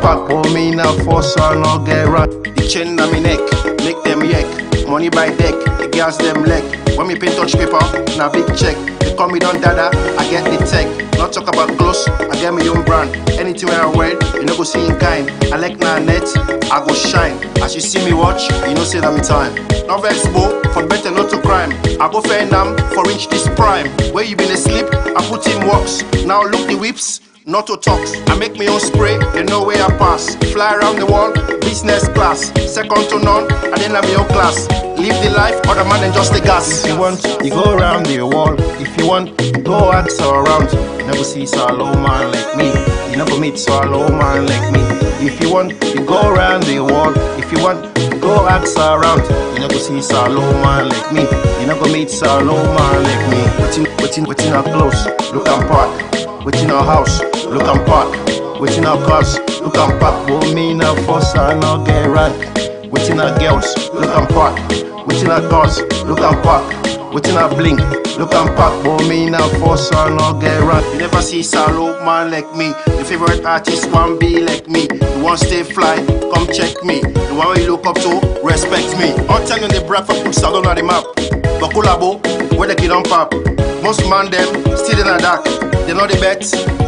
pack, but me now force so I no get run. The chain on me neck, make them yak. Money by deck, the girls them leg. When me paint touch paper, now big check. They call me Don Dada, I get the tech. Not talk about clothes, I get my own brand. Anything when I wear, you know go see in kind. I like na net, I go shine. As you see me watch, you know say that me time. No vex bo, for better not to crime. I go fair nam, for reach this prime. Where you been asleep, I put in works. Now look the whips, not to talk. I make me own spray, they know where I pass. Fly around the world, business class. Second to none, and then I'm your class. Live the life, other man than just the gas. If you want, you go around the world. If you want, go ask around. You never see so low man like me. You never meet so low man like me. If you want, you go around the world. If you want, go ask around. You never see so low man like me. You never meet so low man like me. Waiting our clothes, look and park. Waiting our house, look and park. Waiting our cars, look and park. But me now force I no get rank. Waiting our girls, look and park. Waiting our cars, look and park. Waiting our blink, look and park. But me now force I no get rank. You never see solo man like me. Your favorite artist want be like me. You want stay fly, come check me. The one you look up to, respect me. All time on the brag for put salon on the map. But collabo, where the kid on pop. Most man them still in the dark. They know the bet,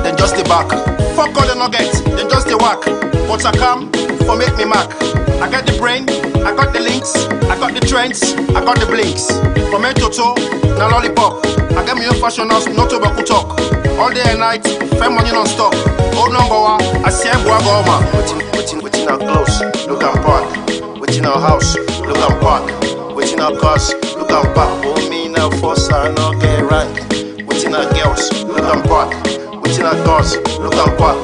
then just the back. Fuck all the nuggets, then just the whack. But I come for make me mark. I got the brain, I got the links, I got the trends, I got the blinks. From head to toe, now lollipop. I got me own fashion house, not to baku talk. All day and night, fair money non-stop. Old number one, I say Guagoma. Waiting our clothes, look and park. Waiting our house, look and park. Waiting our cars, look and park. Oh me now force I no get rank. Waiting our girls, look and park. Waiting our cars, look and park.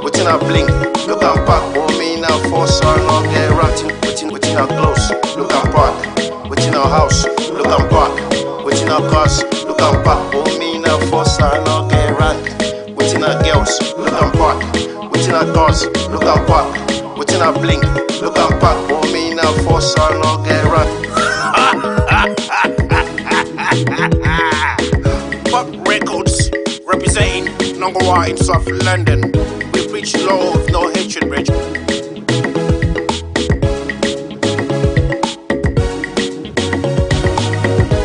Waiting our blink, look and park. Oh me now force I no get rank. Waiting our clothes, look and park. Waiting our house, look and park. Waiting our cars, look and park. Oh me now force I no get rank. Waiting our girls, look and park. Waiting our cars, look and park. Waiting our blink, look and park. Oh me now force I no get rank. Fuck records, representing #1 in South London. We preach love, no hatred, bridge.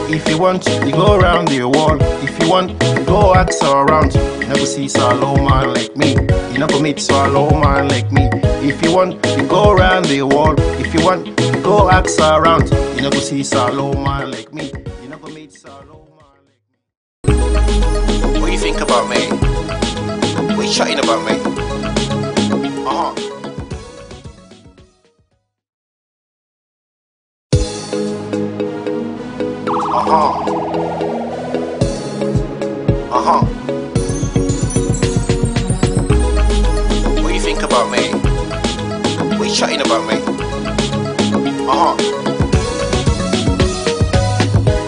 If you want, you go around the world. If you want, go ask around. You never see so low man like me. You never meet so low man like me. If you want, you go around the world. If you want, go ask around. You never see so low man like me. You never meet so low man like me. What do you think about me? What are you chatting about me? What do you think about me? What are you chatting about me?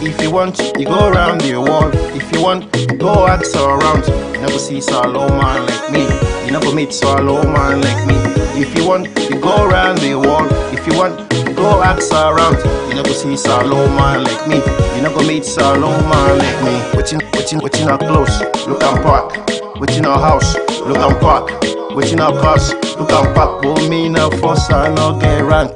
If you want, you go around the world. If you want, go ask around. You never see so low man like me. You never meet so low man like me. If you want, you go around the world. If you want, go ask around. You never see so low man like me. You never meet so low man like me. Waiting our clothes, look and park. Waiting our house, look and park. Waiting our cars, look and park. But me now force I no get rank.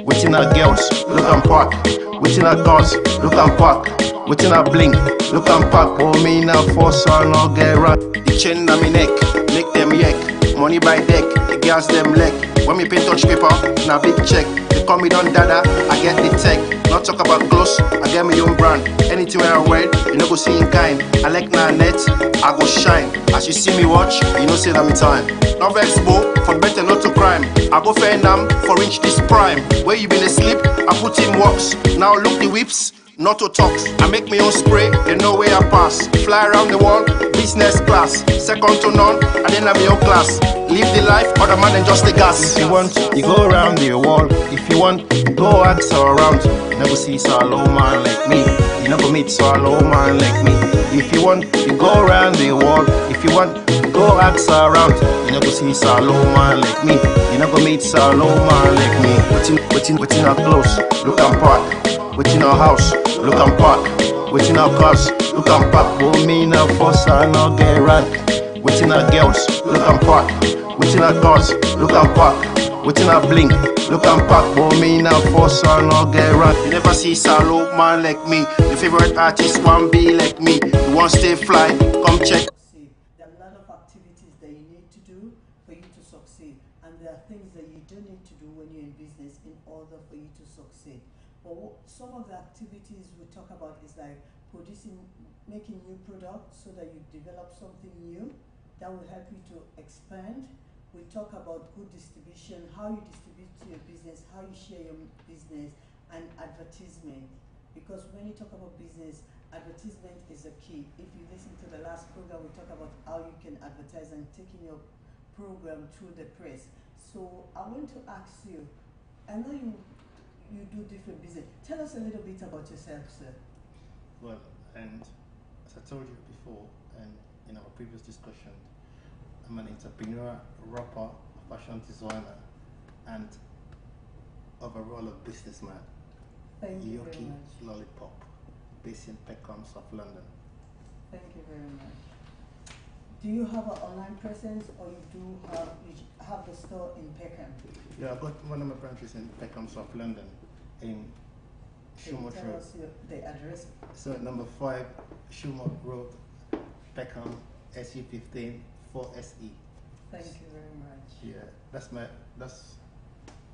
Waiting our girls, look and park. Waiting our cars, look and park. Waiting our blink, look and park. But me now force I no get rank. The chain on me neck, make them yak. Money by deck, the girls them leg. When me paint touch paper, now big check. They call me Don Dada, I get the tech. Not talk about clothes, I get my own brand. Anything when I wear, you know go see in kind. I like na net, I go shine. As you see me watch, you know say that me time. No vex bo, for better not to crime. I go fair nam, for reach this prime. Where you been asleep, I put in works. Now look the whips, not to talk. I make me own spray, they know where I pass. Fly around the world, business class. Second to none, and then I'm your class. Live the life, other man than just the gas. If you want, you go around the world. If you want, go ask around. You never see so low man like me. You never meet so low man like me. If you want, you go around the world. If you want, go ask around. You never see so low man like me. You never meet so low man like me. Waiting our clothes, look and park. Waiting our house, look and park. Waiting our cars, look and park. But me now force I no get rank. Waiting our girls, look and park. waiting I cause, look and pack, waiting I blink, look and pack, but me now force so I no get run. You never see Salo man like me, the favorite artist one be like me, you want stay fly, come check. There are a lot of activities that you need to do for you to succeed, and there are things that you do need to do when you're in business in order for you to succeed. But some of the activities we talk about is like making new products so that you develop something new that will help you to expand. We talk about good distribution, how you distribute to your business, how you share your business, and advertisement. Because when you talk about business, advertisement is a key. If you listen to the last program, we talk about how you can advertise and taking your program through the press. So I want to ask you, I know you do different business. Tell us a little bit about yourself, sir. Well, and as I told you before, and in our previous discussion, I'm an entrepreneur, rapper, fashion designer, and overall a businessman. Thank you very Yokie much. Lollipop, based in Peckham, South London. Thank you very much. Do you have an online presence, or you have the store in Peckham? Yeah, I've got one of my branches in Peckham, South London, in Shumot Tell Road. us the address. So number 5, Shumot Road, Peckham, SE15 4SE. Thank you very much. Yeah, that's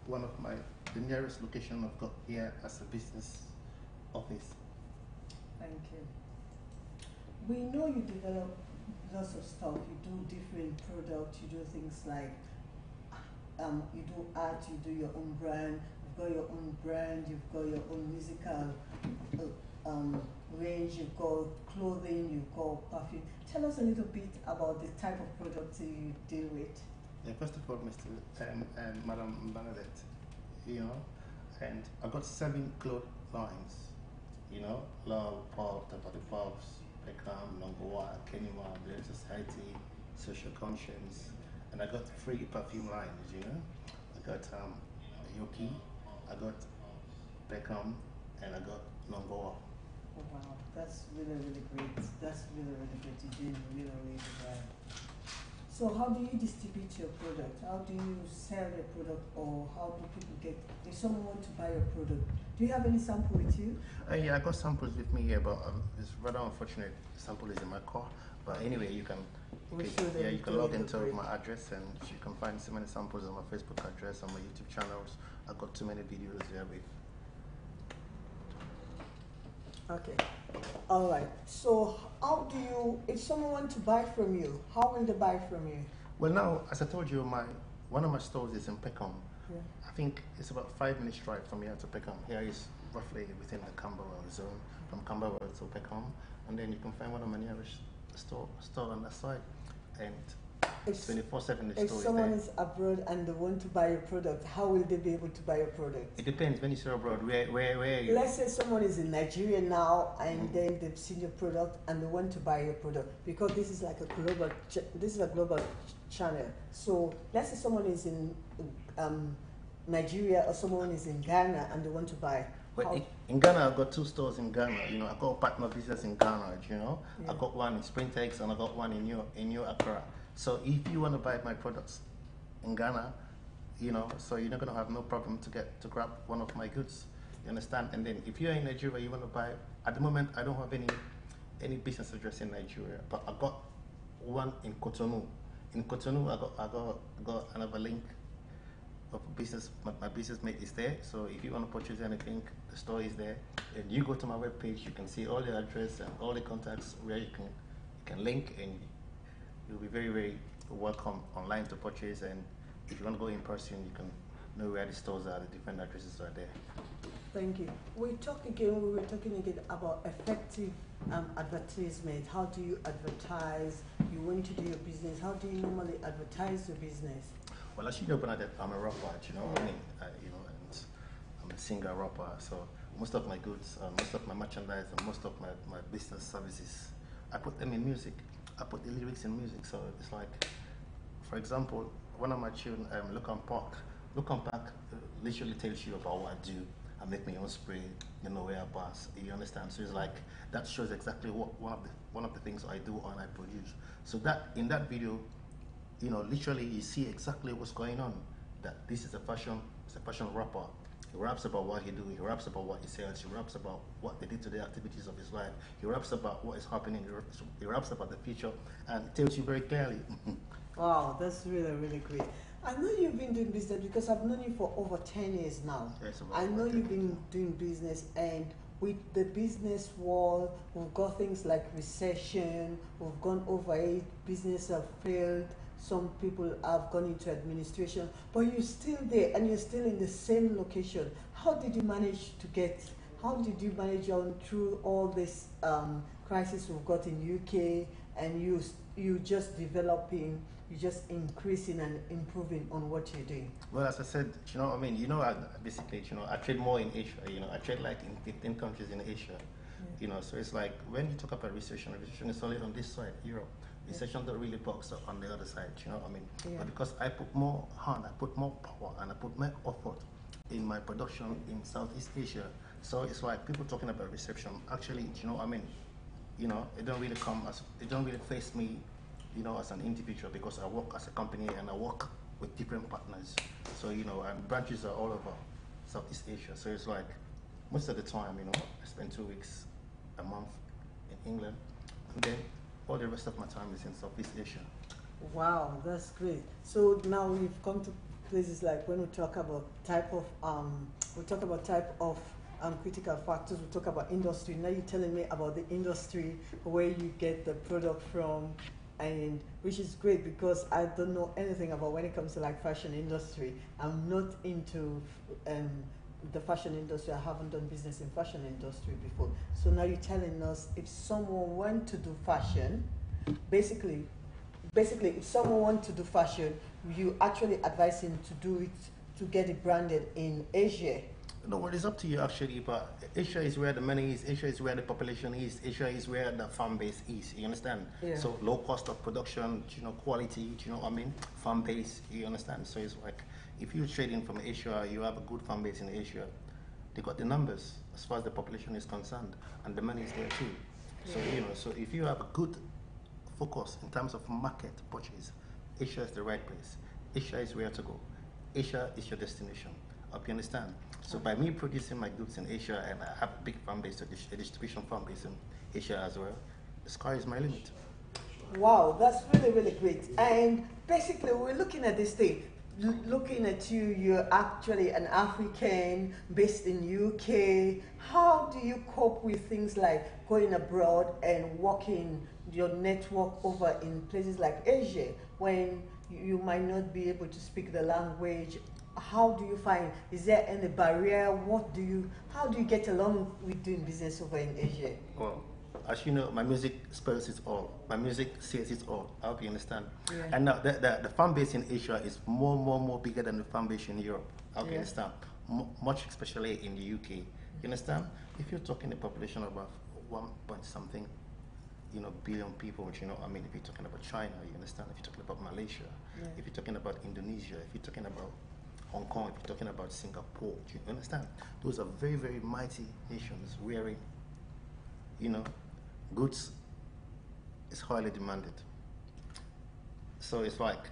one of the nearest location I've got here as a business office. Thank you. We know you develop lots of stuff. You do different products. You do things like you do art. You do your own brand. You've got your own brand. You've got your own musical range. You've got clothing. You've got perfume. Tell us a little bit about the type of products you deal with. Yeah, first of all, Mr. and Madam Bernadette, and I got 7 cloth lines, Love, Pop, Tapati Pops, Peckham, Number 1, Kenima, Blend Society, Social Conscience, and I got 3 perfume lines, I got Yokie, I got Peckham, and I got Number 1. Oh, wow, that's really, really great. That's really, really great. You did really, really well. So how do you distribute your product? How do you sell your product, or how do people get, if someone wants to buy your product, do you have any sample with you? Yeah, I got samples with me here, but it's rather unfortunate. The sample is in my car. But anyway, you can log into my address, and you can find so many samples on my Facebook address, on my YouTube channels. I've got too many videos there with. Okay. All right. So how do you, if someone wants to buy from you, how will they buy from you? Well, now, as I told you, one of my stores is in Peckham. Yeah. I think it's about 5 minutes drive from here to Peckham. Here is roughly within the Camberwell zone, from Camberwell to Peckham, and then you can find one of my nearest store on that side. And 24/7 the If store someone is is abroad and they want to buy your product, how will they be able to buy your product? It depends. When you say abroad, where are you? Let's say someone is in Nigeria now, and then they've seen your product and they want to buy your product, because this is like a global channel. So let's say someone is in Nigeria, or someone is in Ghana and they want to buy. Well, in Ghana, I've got 2 stores in Ghana. I got a partner business in Ghana. Yeah. I got one in Springtex, and I got one in New Accra. So if you want to buy my products in Ghana, so you're not going to have no problem to grab one of my goods. You understand? And then if you're in Nigeria, you want to buy. At the moment, I don't have any business address in Nigeria, but I got one in Cotonou. In Cotonou, I got another link of business. My business mate is there. So if you want to purchase anything, the store is there. And you go to my webpage, you can see all the address and all the contacts where you can link, and you'll be very, very welcome online to purchase. And if you want to go in person, you can know where the stores are, the different addresses are there. Thank you. We were talking again about effective advertisement. How do you advertise? You want to do your business. How do you normally advertise your business? Well, as you know, Bernadette, I'm a rapper, and I'm a singer rapper. So most of my goods, most of my merchandise, and most of my business services, I put them in music. I put the lyrics in music. So it's like, for example, one of my tune, Look and Park literally tells you about what I do. I make my own spray, where I pass. You understand? So it's like, that shows exactly what one of the things I do and I produce. So that in that video, you know, literally you see exactly what's going on. That this is it's a fashion rapper. He raps about what he do. He raps about what he sells. He raps about what they did to the activities of his life. He raps about what is happening. He raps about the future and tells you very clearly. Wow, that's really, really great. I know you've been doing business because I've known you for over 10 years now. Yes, about I know over 10 you've been doing business, and with the business world, we've got things like recession, we've gone over it, business have failed, some people have gone into administration, but you're still there and you're still in the same location. How did you manage on through all this crisis we've got in UK, and you just developing, you just increasing and improving on what you're doing? Well, as I said, you know, I mean, you know, basically, you know, I trade more in Asia. You know, I trade like in 15 countries in Asia. You know, so it's like when you talk about recession is only on this side, Europe. Recession don't really box up on the other side. You know what I mean? But because I put more hand, I put more power, and I put more effort in my production in Southeast Asia. So it's like people talking about recession. Actually, you know what I mean? You know, it don't really face me, you know, as an individual, because I work as a company and I work with different partners. So, you know, and branches are all over Southeast Asia. So it's like most of the time, you know, I spend 2 weeks a month in England, and then all the rest of my time is in Southeast Asia. Wow, that's great. So now we've come to places like when we talk about type of critical factors, we talk about industry. Now you're telling me about the industry, where you get the product from, and which is great because I don't know anything about when it comes to like fashion industry. I'm not into the fashion industry. I haven't done business in fashion industry before. So now you're telling us if someone wants to do fashion, basically if someone wants to do fashion, you actually advise him to do it, to get it branded in Asia. No, well, it's up to you actually, but Asia is where the money is, Asia is where the population is, Asia is where the fan base is, you understand? Yeah. So low cost of production, you know, quality, you know what I mean? Fan base, you understand? So it's like, if you're trading from Asia, you have a good fan base in Asia, they got the numbers as far as the population is concerned, and the money is there too. So, you know, so if you have a good focus in terms of market purchase, Asia is the right place. Asia is where to go. Asia is your destination. Hope you understand? So by me producing my goods in Asia, and I have a big fan base, a distribution fan base in Asia as well, the sky is my limit. Wow, that's really, really great. And basically, we're looking at this thing. Looking at you, you're actually an African based in UK. How do you cope with things like going abroad and working your network over in places like Asia when you might not be able to speak the language? How do you find, is there any barrier? How do you get along with doing business over in Asia? Well, as you know, my music spells it all. My music says it all. I hope you understand. Yeah. And now the fan base in Asia is more bigger than the fan base in Europe. I hope you understand. Much especially in the UK. You understand? If you're talking a population of about 1 point something, you know, billion people, you know, I mean, if you're talking about China, you understand? If you're talking about Malaysia, if you're talking about Indonesia, if you're talking about Hong Kong, if you're talking about Singapore, do you understand? Those are very, very mighty nations wherein, you know, goods is highly demanded. So it's like,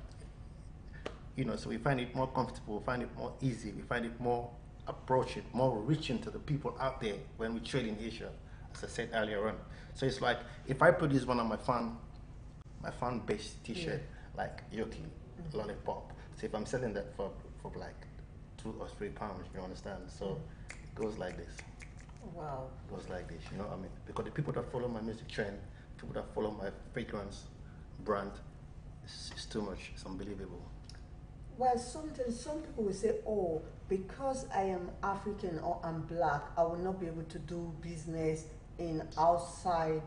you know, so we find it more comfortable, we find it more easy, we find it more approaching, more reaching to the people out there when we trade in Asia, as I said earlier on. So it's like, if I produce one of my fan-based t-shirt, like Yokie, Lollipop, so if I'm selling that for like £2 or £3, you understand? So it goes like this. Wow. It goes like this, you know what I mean? Because the people that follow my music trend, people that follow my fragrance brand, it's too much, it's unbelievable. Well, sometimes some people will say, oh, because I am African or I'm black, I will not be able to do business in outside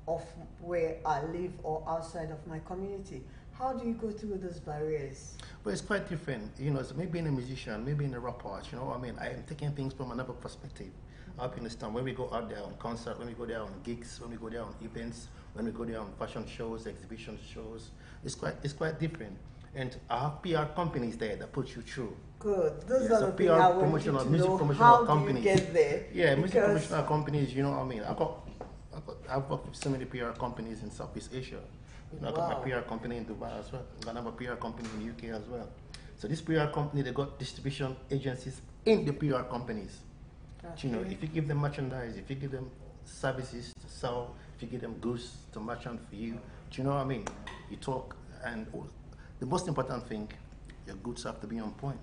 of where I live or outside of my community. How do you go through those barriers? Well, it's quite different, you know, so maybe in a musician, maybe in a rapper, you know what I mean? I am taking things from another perspective. I hope you understand. When we go out there on concert, when we go there on gigs, when we go there on events, when we go there on fashion shows, exhibition shows, it's quite different. And I have PR companies there that put you through. Good. Those Yeah, are so the things I want you promotional, to music know. promotional How companies. do you get there? Yeah, music Because promotional companies, you know what I mean? I've worked with so many PR companies in Southeast Asia. You know, I got my PR company in Dubai as well. I'm gonna have a PR company in the UK as well. So this PR company, they got distribution agencies in the PR companies. That's You know, great. if you give them merchandise, if you give them services to sell, if you give them goods to merchant for you, do you know what I mean? You talk, and the most important thing, your goods have to be on point.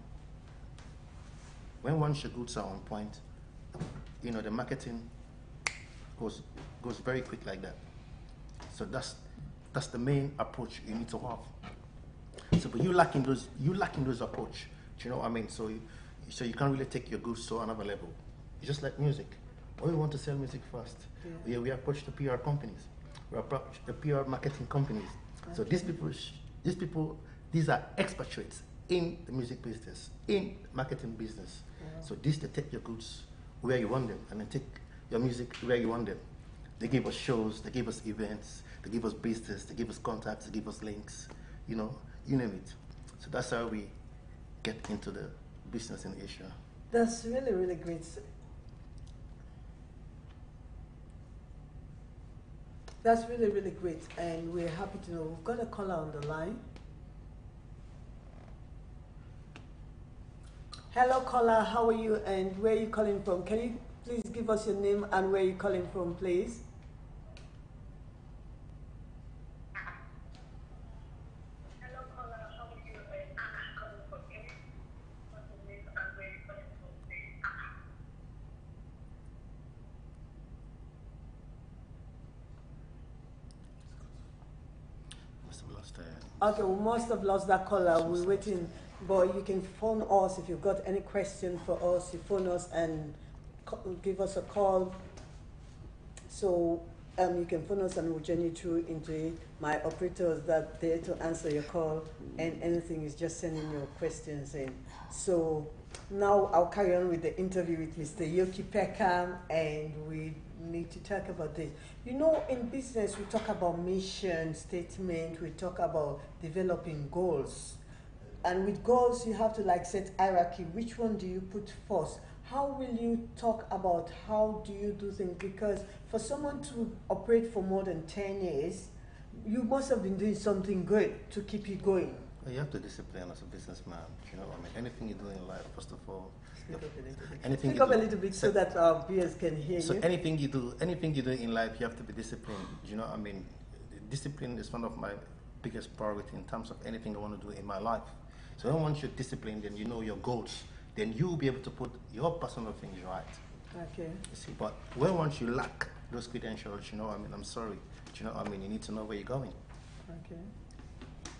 When once your goods are on point, you know, the marketing goes very quick like that. So that's the main approach you need to have. So, but you lacking those approach. Do you know what I mean? So you can't really take your goods to another level. It's just like music. When we want to sell music first, we approach the PR companies, we approach the PR marketing companies. So these are expatriates in the music business, in marketing business. So they take your goods where you want them, and then take your music where you want them. They give us shows, they give us events, they give us business, they give us contacts, they give us links, you know, you name it. So that's how we get into the business in Asia. That's really, really great. That's really, really great, and we're happy to know we've got a caller on the line. Hello, caller. How are you, and where are you calling from? Can you please give us your name and where you're calling from, please? Hello, caller. How are you? I'm calling from Amy. What's your name and where you calling from, please? Must have lost that. Okay, we must have lost that caller. We're waiting, but you can phone us if you've got any question for us. You phone us and give us a call. So you can phone us and we'll journey through into it. My operators that are there to answer your call, and anything is just sending your questions in. So now I'll carry on with the interview with Mr. Yokie Peckham, and we need to talk about this. You know, in business we talk about mission statement, we talk about developing goals. And with goals you have to like set hierarchy. Which one do you put first? How will you talk about how do you do things? Because for someone to operate for more than 10 years, you must have been doing something good to keep you going. Well, you have to discipline as a businessman. You know what I mean? Anything you do in life, first of all, Speak up a little bit. anything Speak you up a do- little bit so that our viewers can hear So you. anything you do in life, you have to be disciplined. You know what I mean? Discipline is one of my biggest priority in terms of anything I want to do in my life. So when once you're disciplined and you know your goals, then you'll be able to put your personal things right. Okay. You see, but when once you lack those credentials, you know what I mean? I'm sorry. Do you know what I mean? You need to know where you're going. Okay.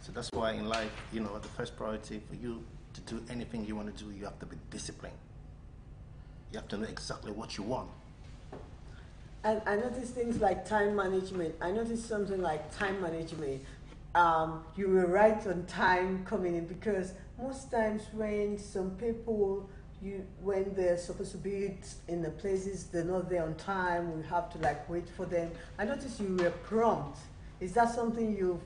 So that's why in life, you know, the first priority for you to do anything you want to do, you have to be disciplined. You have to know exactly what you want. And I noticed things like time management. I noticed something like time management. You were right on time coming in, because most times when some people, when they're supposed to be in the places, they're not there on time. We have to like wait for them. I noticed you were prompt. Is that something you've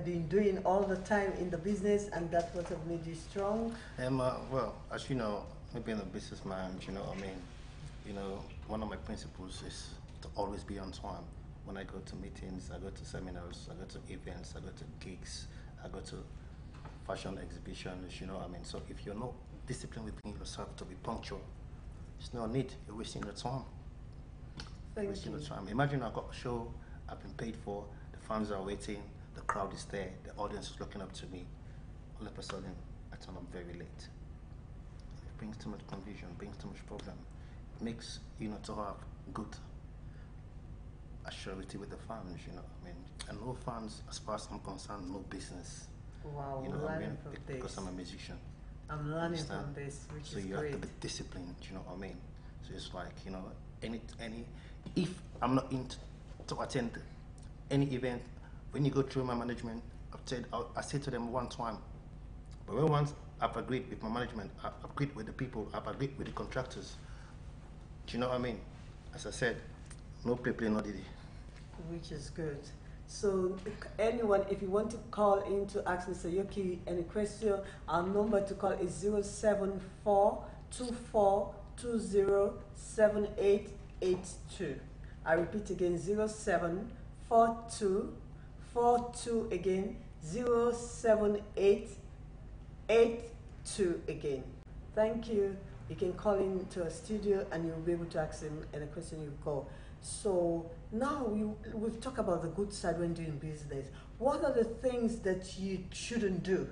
been doing all the time in the business, and that's what have made you strong? Well, as you know, me being a businessman, you know what I mean? You know, one of my principles is to always be on time. When I go to meetings, I go to seminars, I go to events, I go to gigs, I go to fashion exhibitions, you know what I mean? So if you're not disciplined within yourself to be punctual, there's no need. You're wasting your time. Thank Wasting you. your time. Imagine I've got a show I've been paid for, the fans are waiting, the crowd is there, the audience is looking up to me. All of a sudden, I turn up very late. It brings too much confusion, brings too much problem. It makes, you know, to have good assurity with the fans, you know what I mean? And no fans, as far as I'm concerned, no business. Wow, You know we're what I learning mean? from Because this. I'm a musician. I'm learning Understand? from this, which So is you great. have to be disciplined, you know what I mean? So it's like, you know, if I'm not in to attend any event, when you go through my management, I say to them one time, but when once I've agreed with my management, I've agreed with the people, I've agreed with the contractors, do you know what I mean? As I said, no play, no diddy. Which is good. So anyone, if you want to call in to ask Mr. Yokie any question, our number to call is 07424207882. I repeat again, 07424207882. 42 again, 07882 again. Thank you. You can call into a studio and you'll be able to ask him any question you call. So now we've talked about the good side when doing business. What are the things that you shouldn't do?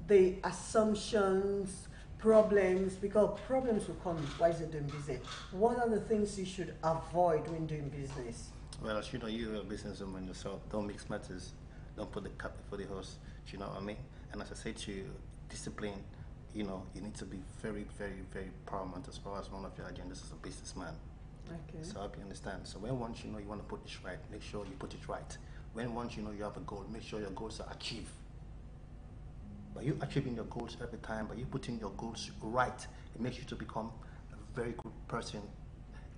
The assumptions, problems, because problems will come while you're doing business. What are the things you should avoid when doing business? Well, as you know, you're a businesswoman yourself. Don't mix matters. Don't put the cart before the horse. Do you know what I mean? And as I said to you, discipline, you know, you need to be very, very, very paramount as far as one of your agendas as a businessman. Okay. So I hope you understand. So when once you know you want to put this right, make sure you put it right. When once you know you have a goal, make sure your goals are achieved. By you achieving your goals every time, by you putting your goals right, it makes you to become a very good person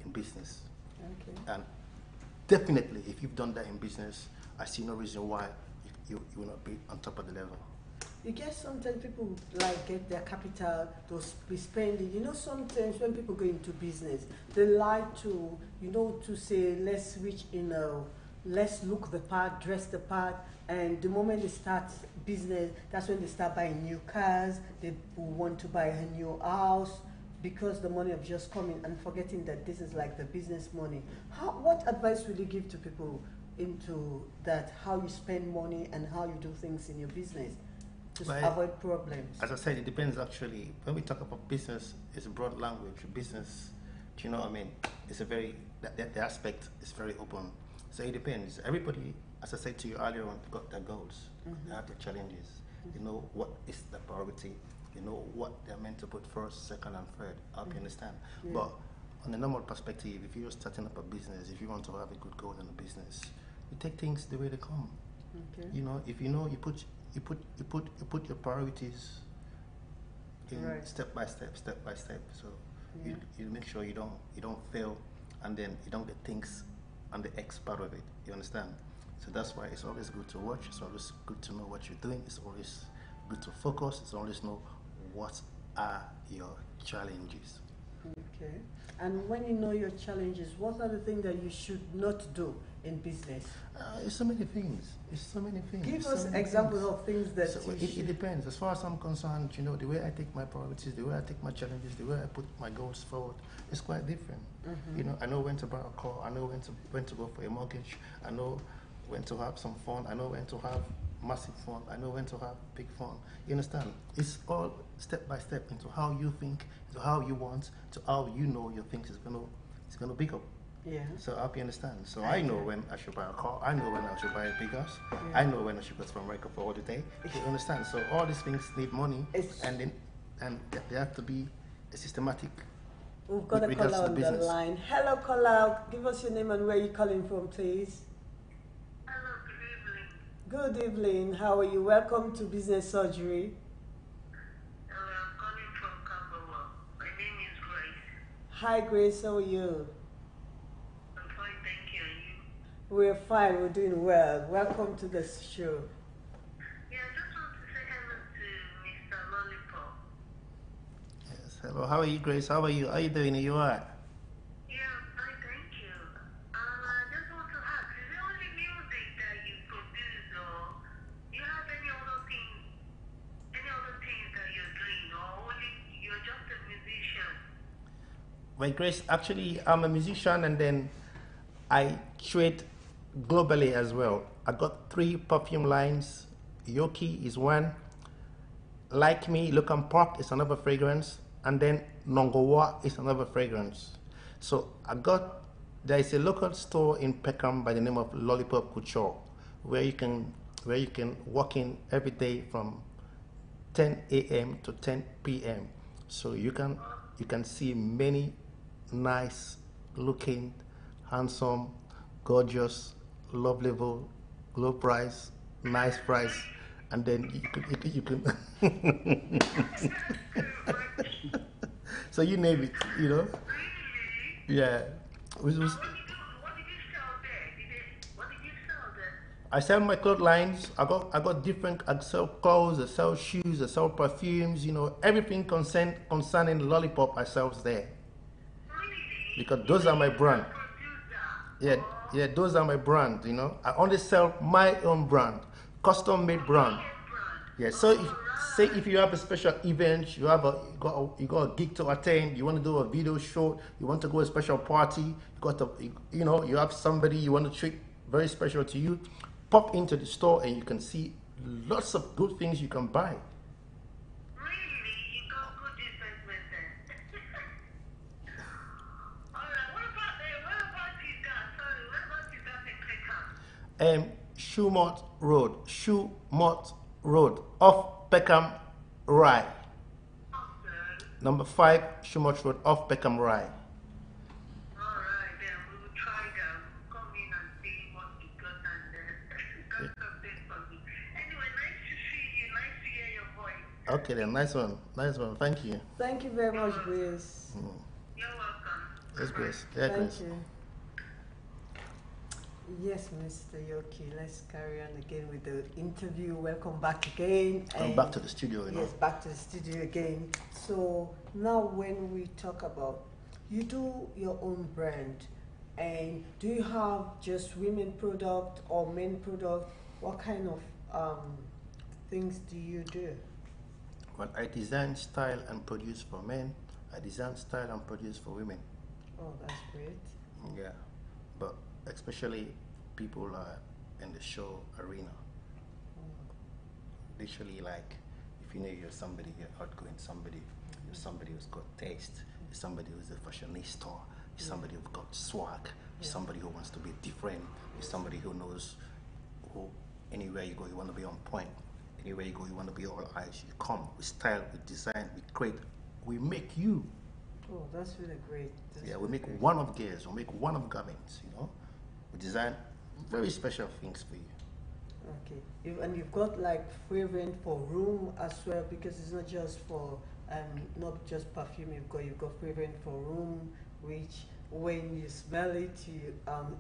in business. Okay. And definitely, if you've done that in business, I see no reason why you will not be on top of the level. You get sometimes people like get their capital to be spending. You know, sometimes when people go into business, they like to, you know, to say let's reach in a, let's look the part, dress the part, and the moment they start business, that's when they start buying new cars. They want to buy a new house because the money have just come in and forgetting that this is like the business money. What advice would you give to people into that? How you spend money and how you do things in your business to avoid problems? As I said, it depends actually. When we talk about business, it's a broad language. Business, do you know what I mean? It's a very, the aspect is very open. So it depends. Everybody, as I said to you earlier on, got their goals, they have their challenges. You know what is the priority. You know what they're meant to put first, second, and third. I hope you understand. Yeah. But on a normal perspective, if you're starting up a business, if you want to have a good goal in a business, you take things the way they come. Okay. You know, if you know you put your priorities in Right. step by step. So Yeah. you make sure you don't fail, and then you don't get things on the X part of it. You understand? So that's why it's always good to watch. It's always good to know what you're doing. It's always good to focus. It's always know what are your challenges. Okay. And when you know your challenges, what are the things that you should not do in business? It's so many things. It's so many things. Give It's us so many examples things. of things that So you it should. depends. As far as I'm concerned, you know, the way I take my priorities, the way I take my challenges, the way I put my goals forward, it's quite different. You know, I know when to buy a car. I know when to go for a mortgage. I know when to have some fun. I know when to have massive fun. I know when to have big fun. You understand? It's all step by step into how you think, to how you want, to how you know your things is gonna pick up. Yeah. So I hope you understand. So I know when I should buy a car. I know when I should buy a big house. Yeah. I know when I should go to America for holiday. You understand? So all these things need money, It's- and they have to be systematic. We've got With a caller regards to on the business. line. Hello, caller. Give us your name and where you're calling from, please. Hello, good evening. Good evening. How are you? Welcome to Business Surgery. I'm calling from Camberwell. My name is Grace. Hi, Grace. How are you? I'm fine, thank you. And you? We're fine. We're doing well. Welcome to the show. Yeah, I just want to say hello to Mr. Lollipop. Yes. Hello. How are you, Grace? How are you? How are you doing? Are you alright? Yeah, I'm fine, thank you. I just want to ask, is it only music that you produce, or do you have any other things that you're doing, or only you're just a musician? Well, Grace, actually, I'm a musician, and then I trade globally as well. I got 3 perfume lines. Yokie is one. Like Me, Look and Pop is another fragrance, and then Nongowa is another fragrance. So there is a local store in Peckham by the name of Lollipop Couture, where you can walk in every day from 10 a.m. to 10 p.m. So you can see many nice looking, handsome, gorgeous, lovable, low price, nice price, and then you can so you name it, you know. Really? Yeah. What did you sell there? What did you sell there? I sell my clothes lines. I got different. I sell clothes. I sell shoes. I sell perfumes. You know, everything concerning Lollipop I sell there, Really? because those are my brand. Producer? Yeah. Oh. Yeah, those are my brand. I only sell my own brand, custom made brand. Yeah. So if you have a special event, you got a gig to attend, you want to do a video shoot, you want to go to a special party, you have somebody you want to treat very special to you, pop into the store and you can see lots of good things you can buy. Really? You got good investment then. Alright, what about you guys? Sorry, what about you guys in Peckham? Shoemont Road, off Peckham Rye. Okay. Number 5, Shoemont Road, off Peckham Rye. Alright, then we will try that. We'll come in and see what you got and got something for me. Anyway, nice to see you. Nice to hear your voice. Okay then, nice one. Thank you. Thank you very much, Grace. You're welcome. Yes, Grace. Yeah, Thank Grace. you. Yes, Mr. Yokie, let's carry on again with the interview. Welcome back again. Come back to the studio, Yes, back to the studio again. So now when we talk about, you do your own brand, and do you have just women product or men product? What kind of things do you do? Well, I design, style, and produce for men. I design, style, and produce for women. Oh, that's great. Yeah, but especially people in the show arena. Literally, like, if you know you're somebody, you're outgoing somebody, you're somebody who's got taste, you're somebody who's a fashionista, you're somebody who's got swag, you're somebody who wants to be different, you're somebody who knows who, anywhere you go, you want to be on point. Anywhere you go, you want to be all eyes. You come, we style, we design, we create, we make you. Oh, that's really great. Yeah, we make one of gears, we make one of garments, We design very special things for you. Okay, and you've got like fragrance for room as well, because it's not just for not just perfume. You've got fragrance for room, which when you smell it,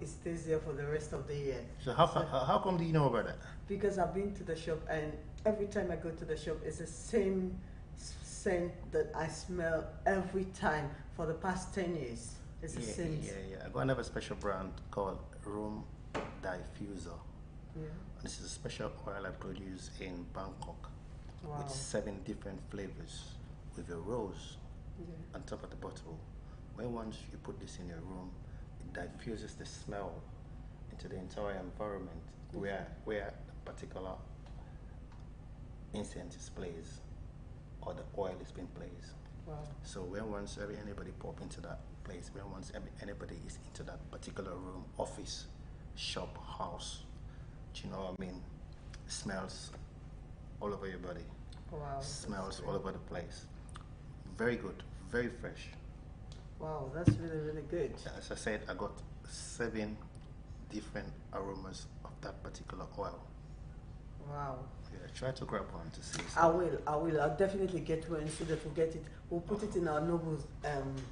it stays there for the rest of the year. So how come do you know about that? Because I've been to the shop, and every time I go to the shop, it's the same scent that I smell every time for the past 10 years. It's the same. Yeah. I got another special brand called Room Diffuser. Yeah. This is a special oil I produce in Bangkok Wow. with 7 different flavors with a rose Yeah. on top of the bottle. When once you put this in your room, it diffuses the smell into the entire environment where the particular incense is placed or the oil is being placed. Wow. So when once anybody pop into that place, when once anybody is into that particular room, office, shop, house, do you know what I mean? It smells all over your body. Wow. Smells all over the place. Very good, very fresh. Wow, that's really, really good. As I said, I got 7 different aromas of that particular oil. Wow. Yeah, try to grab one to see. I will. I'll definitely get one so that we'll get it. We'll put it in our Noble's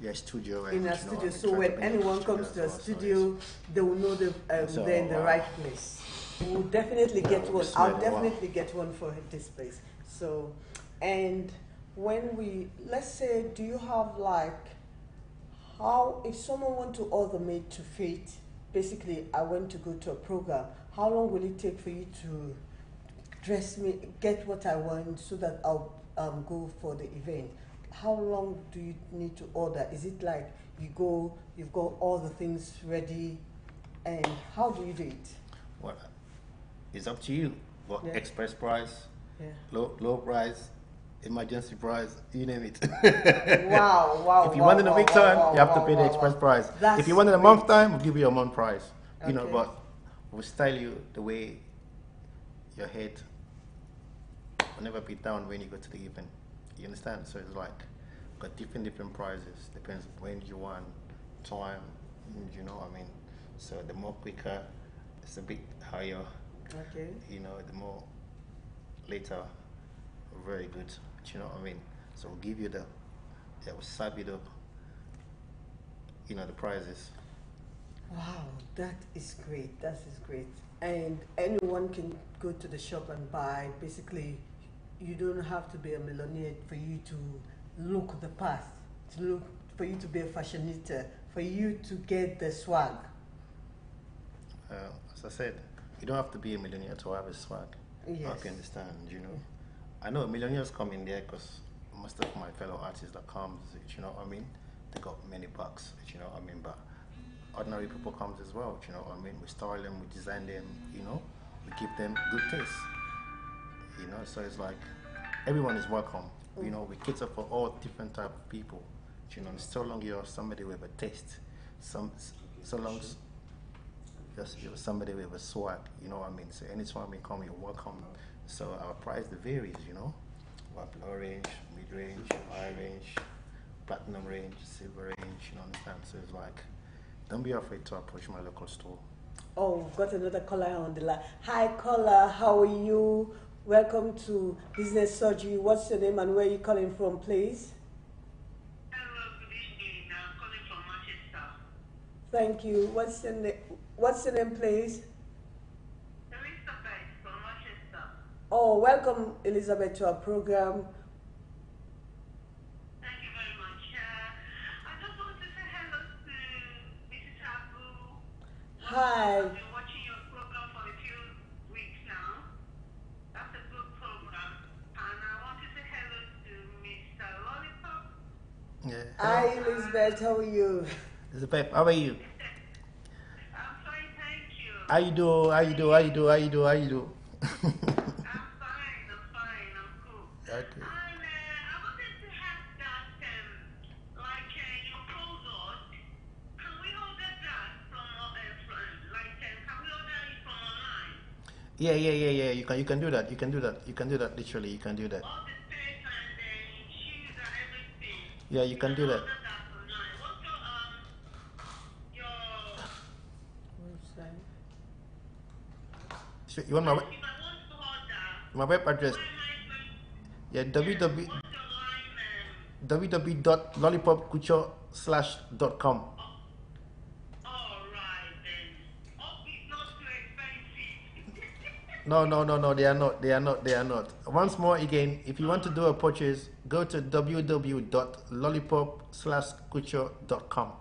Yeah, studio, right? in our You know, studio. I So try when to bring anyone the comes to the as well, so studio, they will know So, they're in the wow. right place. We'll definitely Yeah, get the one. smell, I'll wow. definitely get one for this place. So, and when let's say, do you have like, how, if someone want to order made to fit, basically I want to go to a program, how long will it take for you to dress me, get what I want so that I'll go for the event? How long do you need to order? Is it like you go, you've got all the things ready, and how do you do it? Well, it's up to you. But Yeah. express price, Yeah. low price, emergency price, you name it. Wow. If you want it in a week time, you have to pay the express price. That's If you want it in a month time, we'll give you a month price. Okay. But we'll style you the way your head will never be down when you go to the event. You understand? So it's like got different prices. Depends when you want, time, you know what I mean? So the more quicker, it's a bit higher. Okay. The more later, very good. Do you know what I mean? So we'll give you we'll sub it up, the prizes. Wow, that is great. That is great. And anyone can go to the shop and buy. Basically, you don't have to be a millionaire for you to look the path, for you to be a fashionista, for you to get the swag. As I said, you don't have to be a millionaire to have a swag. Yes. I can understand, you know. I know millionaires come in there because most of my fellow artists that comes, you know what I mean, they got many bucks, you know what I mean, but ordinary people comes as well, you know what I mean. We style them, we design them, you know, we give them good taste, you know. So it's like everyone is welcome, you know. We cater for all different type of people, you know. So long you're somebody with a taste, so long just you're somebody with a swag, you know what I mean. So anytime we come, you're welcome. So our price varies, you know. We have low range, mid range, high range, platinum range, silver range, you know, understand. So it's like, don't be afraid to approach my local store. Oh, we've got another caller on the line. Hi, caller. How are you? Welcome to Business Surgery. What's your name and where are you calling from, please? Hello, good evening. I'm calling from Manchester. Thank you. What's your name, please? Elizabeth from Manchester. Oh, welcome, Elizabeth, to our program. Thank you very much. I just want to say hello to Mrs. Abu. Hi. I've been watching your program for a few weeks now. That's a good program. And I want to say hello to Mr. Lollipop. Yeah. Hi, Hello. Elizabeth. How are you? Elizabeth, how are you? I'm fine, thank you. How you do? How you do? How you do? How you do? How you do? I'm fine, I'm cool. Okay. And I wanted to have that, your product. Can we order that can we order it from online? Yeah. You can do that. You can do that. You can do that. Literally, you can do that. All the tape and shoes and everything. Yeah, you can do that. Order that online. What's your So you want my if I want to order, my web address? where am I going? Yeah, What's your line? www.lollipopculture.com. All right then. Hope it's not too expensive. No. They are not. Once more again, if you want to do a purchase, go to www.lollipop/culture.com.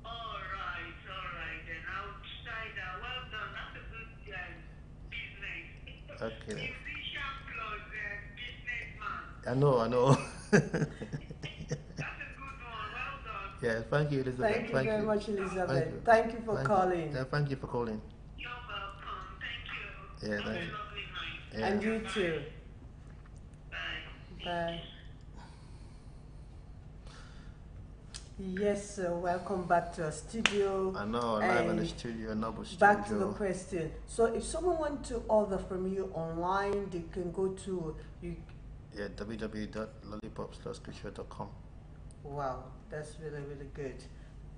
All right then. I'll try that. Well done. That's a good business. Okay. Musician plus businessman. I know. That's a good one. Well done. Yeah, thank you, Elizabeth. Thank you very much, Elizabeth. you. Thank you for Thank you. calling. Yeah, thank you for calling. You're welcome. Thank you. Yeah, Have thank a you. lovely night. Yeah. And you too. Bye. Bye. Yes, sir. Welcome back to our studio. I know, live in the And studio, Noble Studio. back to the question. So, if someone wants to order from you online, they can go to you. Yeah, www.lollipop/culture.com. Wow, that's really good.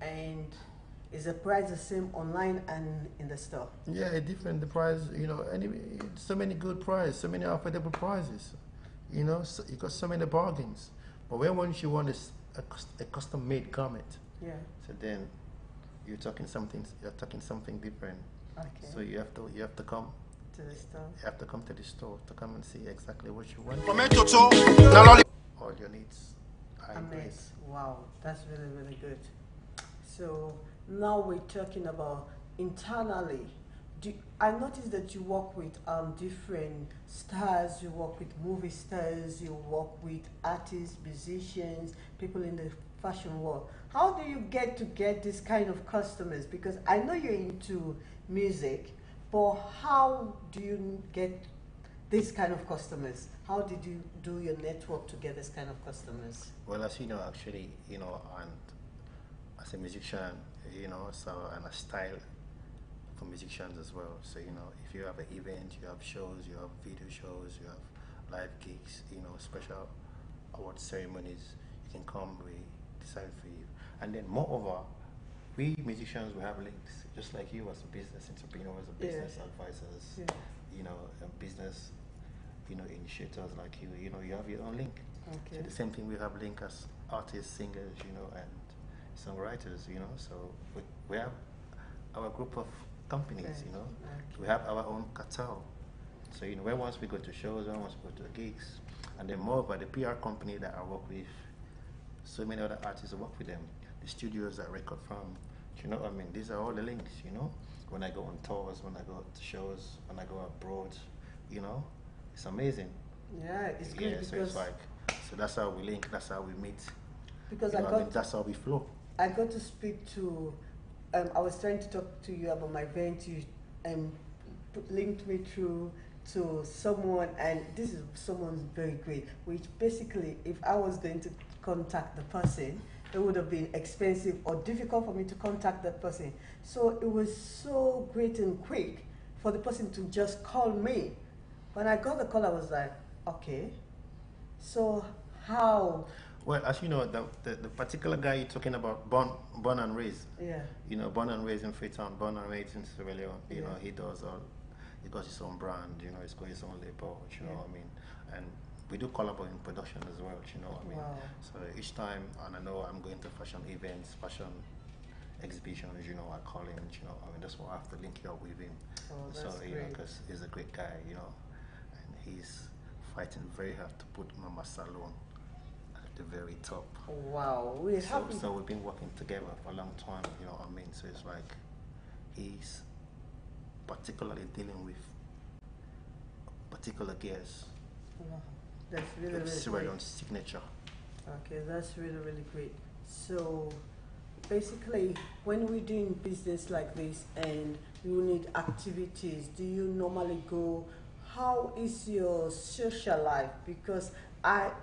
And is the price the same online and in the store? Yeah, different the price, you know, so many good prices, so many affordable prices, you know, so you got so many bargains. But when once you want a custom-made garment, Yeah. so then you're talking something different. Okay. So you have to come. To the store. You have to come to the store to come and see exactly what you want. All your needs are in Ahmed, place. wow, that's really good. So now we're talking about internally. I noticed that you work with different stars. You work with movie stars. You work with artists, musicians, people in the fashion world. How do you get this kind of customers? Because I know you're into music, but how do you get this kind of customers? How did you do your network to get this kind of customers? Well, as you know, actually, you know, and as a musician, you know, so and a style for musicians as well. So, you know, if you have an event, you have shows, you have video shows, you have live gigs, you know, special award ceremonies, you can come, we decide for you. And then moreover, we musicians, we have links, just like you as a business entrepreneur, as a business advisors, you know, business, you know, initiators like you know, you have your own link. Okay. So the same thing, we have link as artists, singers, you know, and songwriters, you know. So we have our group of companies, you know. Okay. We have our own cartel. So, you know, when once we go to shows, when once we go to gigs, and then more about the PR company that I work with, so many other artists I work with them, the studios that record from, Do you know what I mean? These are all the links, you know. When I go on tours, when I go to shows, when I go abroad, you know, it's amazing. Yeah, it's good Yeah, because so it's like, so that's how we link, that's how we meet. because You I know what got I mean? That's how we flow. I got to speak to. I was trying to talk to you about my event. You linked me through to someone, and this is someone very great. Which basically, if I was going to contact the person, it would have been expensive or difficult for me to contact that person. So it was so great and quick for the person to just call me. When I got the call, I was like, okay. So how? Well, as you know, the particular guy you're talking about, born and raised, Yeah. you know, born and raised in Freetown, born and raised in Sierra Leone, you know, Yeah. he got his own brand, you know, he's got his own label, you know Yeah. what I mean? And we do collaborate in production as well, you know what I mean? Wow. So each time, and I know I'm going to fashion events, fashion exhibitions, you know, I call him, you know, I mean, that's why I have to link you up with him. Oh, So, that's you know, great. because he's a great guy, you know, and he's fighting very hard to put Mama Salon at the very top. Wow, we're happy. So we've been working together for a long time, you know what I mean? So it's like he's particularly dealing with particular gears. Wow. That's really, really Sierra great. Leone's signature. Okay, that's really, really great. So basically, when we're doing business like this and you need activities, do you normally go? How is your social life? Because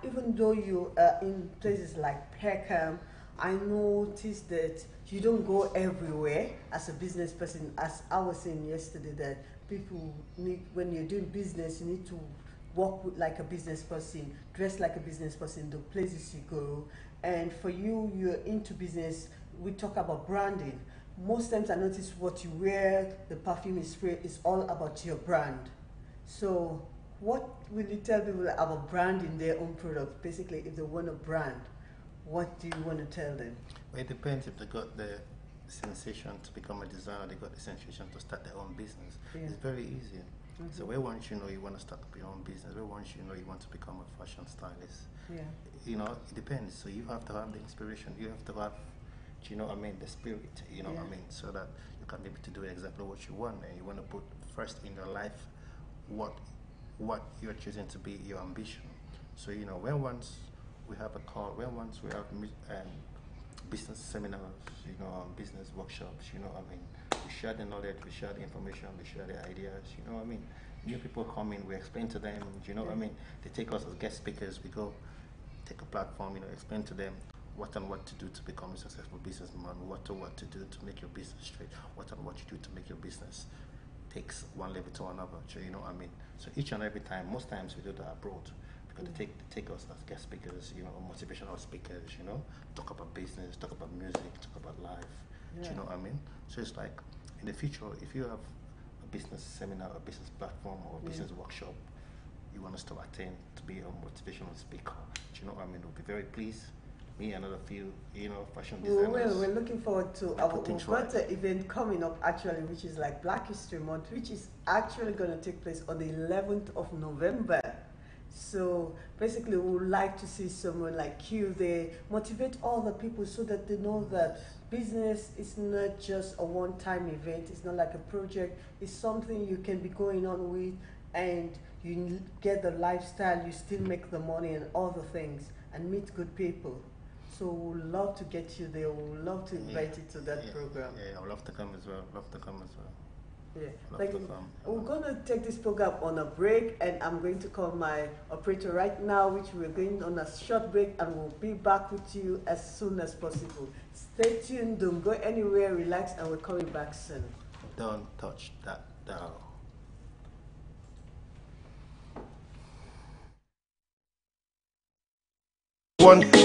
even though you are in places like Peckham, I noticed that you don't go everywhere as a business person. As I was saying yesterday, that people need, when you're doing business, you need to walk like a business person, dress like a business person, the places you go. And for you, you're into business, we talk about branding. Most times I notice what you wear, the perfume you spray, is all about your brand. So what will you tell people about branding their own product? Basically, if they want a brand, what do you want to tell them? Well, it depends if they got the sensation to become a designer, they got the sensation to start their own business. Yeah. It's very easy. Mhm. So where once you know you want to start up your own business, where once you know you want to become a fashion stylist, Yeah. you know, it depends. So you have to have the inspiration, you have to have, you know what I mean, the spirit, you know what I Yeah. mean, so that you can be able to do exactly what you want, and you want to put first in your life what you're choosing to be your ambition. So, you know, when once we have a call, when once we have business seminars, you know, business workshops, you know what I mean, we share the knowledge, we share the information, we share the ideas, you know what I mean. New people come in, we explain to them, you know what I mean, they take us as guest speakers, we go take a platform, you know, explain to them what and what to do to become a successful businessman, what to do to make your business straight, what and what you do to make your business takes one level to another, so you know what I mean. So each and every time, most times we do that abroad, because they take us as guest speakers, you know, motivational speakers, you know, talk about business, talk about music, talk about life, do you know what I mean? So it's like, in the future, if you have a business seminar, a business platform, or a business workshop, you want us to attend to be a motivational speaker, do you know what I mean? We'll be very pleased. Me and another few, you know, fashion designers. Well, we're looking forward to our put things an event coming up actually, which is like Black History Month, which is actually going to take place on the 11th of November. So basically, we would like to see someone like you there, motivate all the people so that they know that business is not just a one-time event. It's not like a project. It's something you can be going on with, and you get the lifestyle, you still make the money and all the things, and meet good people. So we'd love to get you there. We'd love to invite you to that program. Yeah, I'd love to come as well. Love to come as well. Yeah, Love thank to you. come. We're going to take this program on a break, and I'm going to call my operator right now, which we're going on a short break, and we'll be back with you as soon as possible. Stay tuned, don't go anywhere, relax, and we're coming back soon. Don't touch that dial.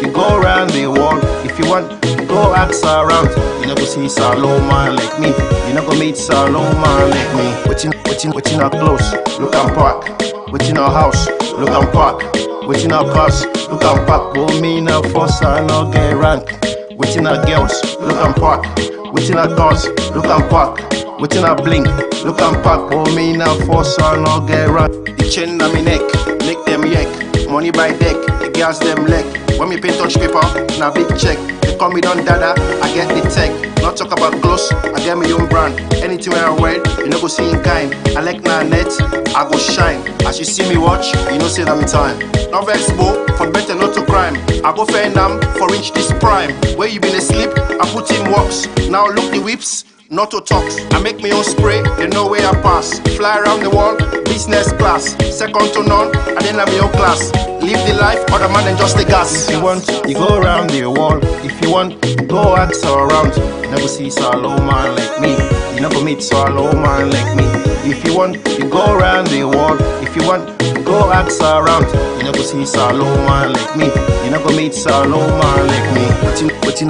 You go around the world. If you want, you go ask around. You not go see Saloma like me. You not go meet Saloma like me. Waiting our clothes, look and park. Waiting our house, look and park. Waiting our cars, look and park. But me now force I no get rank. Waiting our girls, look and park. Waiting our cars, look and park. Waiting our bling, look and park. But me now force I no get rank. The chain on me neck, make them yak. Money by deck, the girls them leg. When me paint touch paper, na big check. They call me Don Dada, I get the tech. Not talk about clothes, I get my own brand. Anything when I wear, you know go see in kind. I like na net, I go shine. As you see me watch, you know say that me time. Not vex bo, for better not to crime. I go fair nam for reach this prime. Where you been asleep, I put in works. Now look the whips, not to talk. I make my own spray, they know where I pass. Fly around the world, business class. Second to none, I didn't have my own class. Live the life, other man than just the gas. If you want, you go around the world. If you want, go ask around. You never see solo man like me. You never meet solo man like me. If you want, you go around the world. If you want, go ask around. You never see solo man like me. You never meet solo man like me.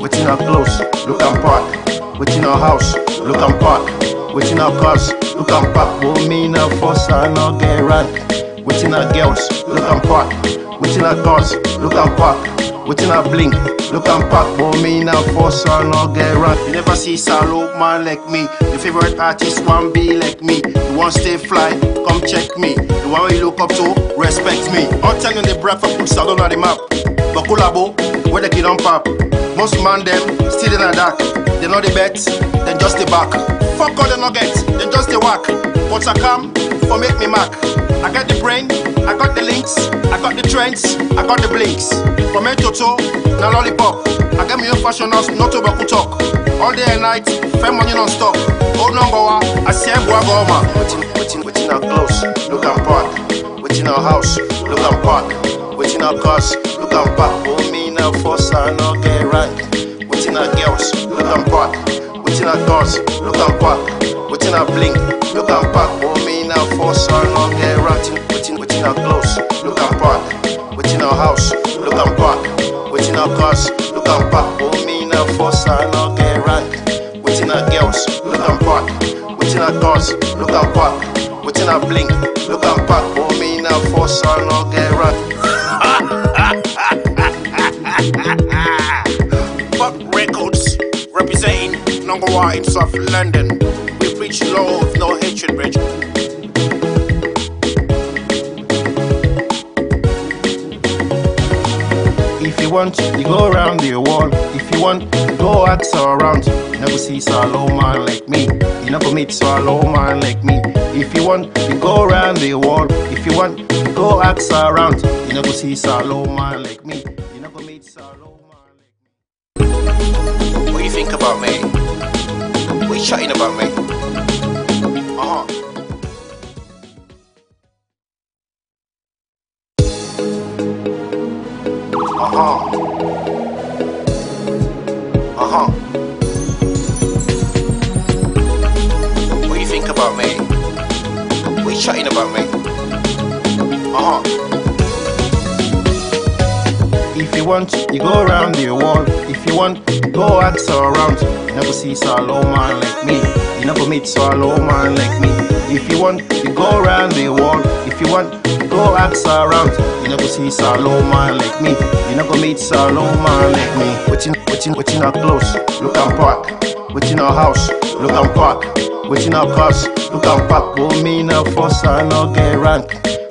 Within our clothes, look and park. Within our house, look and park. Within our cars, look and park. Won't mean a fuss and not get rank. Within our girls, look and park. Within our cars, look and park. Within our blink, look and park. Won't mean a fuss and not get rank. You never see solo man like me. The favorite artist want be like me. You want stay fly, come check me. The one you look up to, respect me. All time on the brag for put salon on the map. But collabo, where the kid on pop. Most man them still in the dark. They know the bet, then just the back. Fuck all the nuggets, then just the whack. But I come for make me mark. I got the brain, I got the links, I got the trends, I got the blinks. From head to toe, now lollipop. I got me own fashion house, not to baku talk. All day and night, fair money non stop. Old number one, I say boy goma. Within our clothes, look and park. Within our house, look and park. Within our cars, look and park. Won't mean a fuss and not get rank. Within our girls, look and park. Within our cars, look and park. Within our blink, look and park. Won't mean a fuss and not get rank. Within our clothes, look and park. Within our house, look and park. Within our cars, look and park. Won't mean a fuss and not get rank. Within our girls, look and park. Within our cars, look and park. Within our blink, look and park. Won't mean a fuss and not get rank. Fuck records, representing #1 in South London. We preach love, no hatred, bridge. If you want, you go around the world. If you want, go ask around. You never see solo man like me. You never meet solo man like me. If you want, you go around the world. If you want, go ask around. You never see solo man like me. You never meet solo man like me. What do you think about me? What you chatting about me? What do you think about me? What you chatting about me? If you want, you go around the world. If you want, go ask around. You never see solo man like me. You never meet solo man like me. If you want, you go around the world. If you want, go ask around. You never see solo man like me. You never meet solo man like me. Within our clothes, look and park. Within our house, look and park. Within our cars, look and park. Won't mean a fuss and not get rank.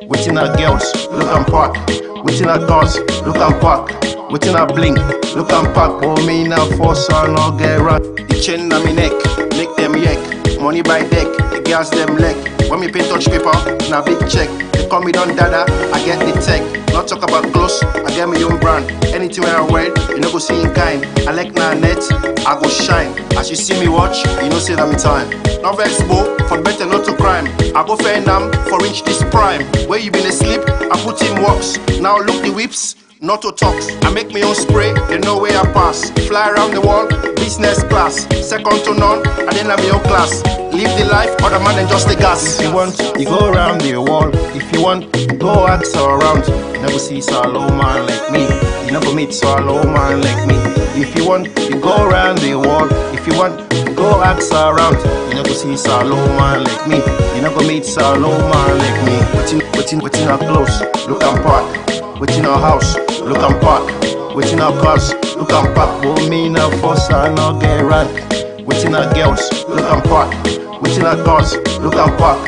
Within our girls, look and park. Within our cars, look and park. Within our blink, look and park. Won't mean a fuss and not get rank. The chain on me neck, make them yak. Money by deck, the girls them leg. When me paint touch paper, na big check. They call me Don Dada, I get the tech. Not talk about clothes, I get my own brand. Anything when I wear, you know go see in kind. I like na net, I go shine. As you see me watch, you know say that me time. Not vex bo, for better not to crime. I go fair nam for reach this prime. Where you been asleep, I put in works. Now look the whips, not to talk. I make my own spray, they know where I pass. Fly around the world, business class. Second to none, I didn't have my own class. Live the life, other man than just the gas. If you want, you go around the world. If you want, go ask around. You never see solo man like me. You never meet solo man like me. If you want, you go around the world. If you want, go ask around. You never see solo man like me. You never meet solo man like me. Within our clothes, look and park. Within our house, look and park. Within our cars, look and park. Won't mean a fuss and not get rank. Within our girls, look and park. Within our cars, look and park.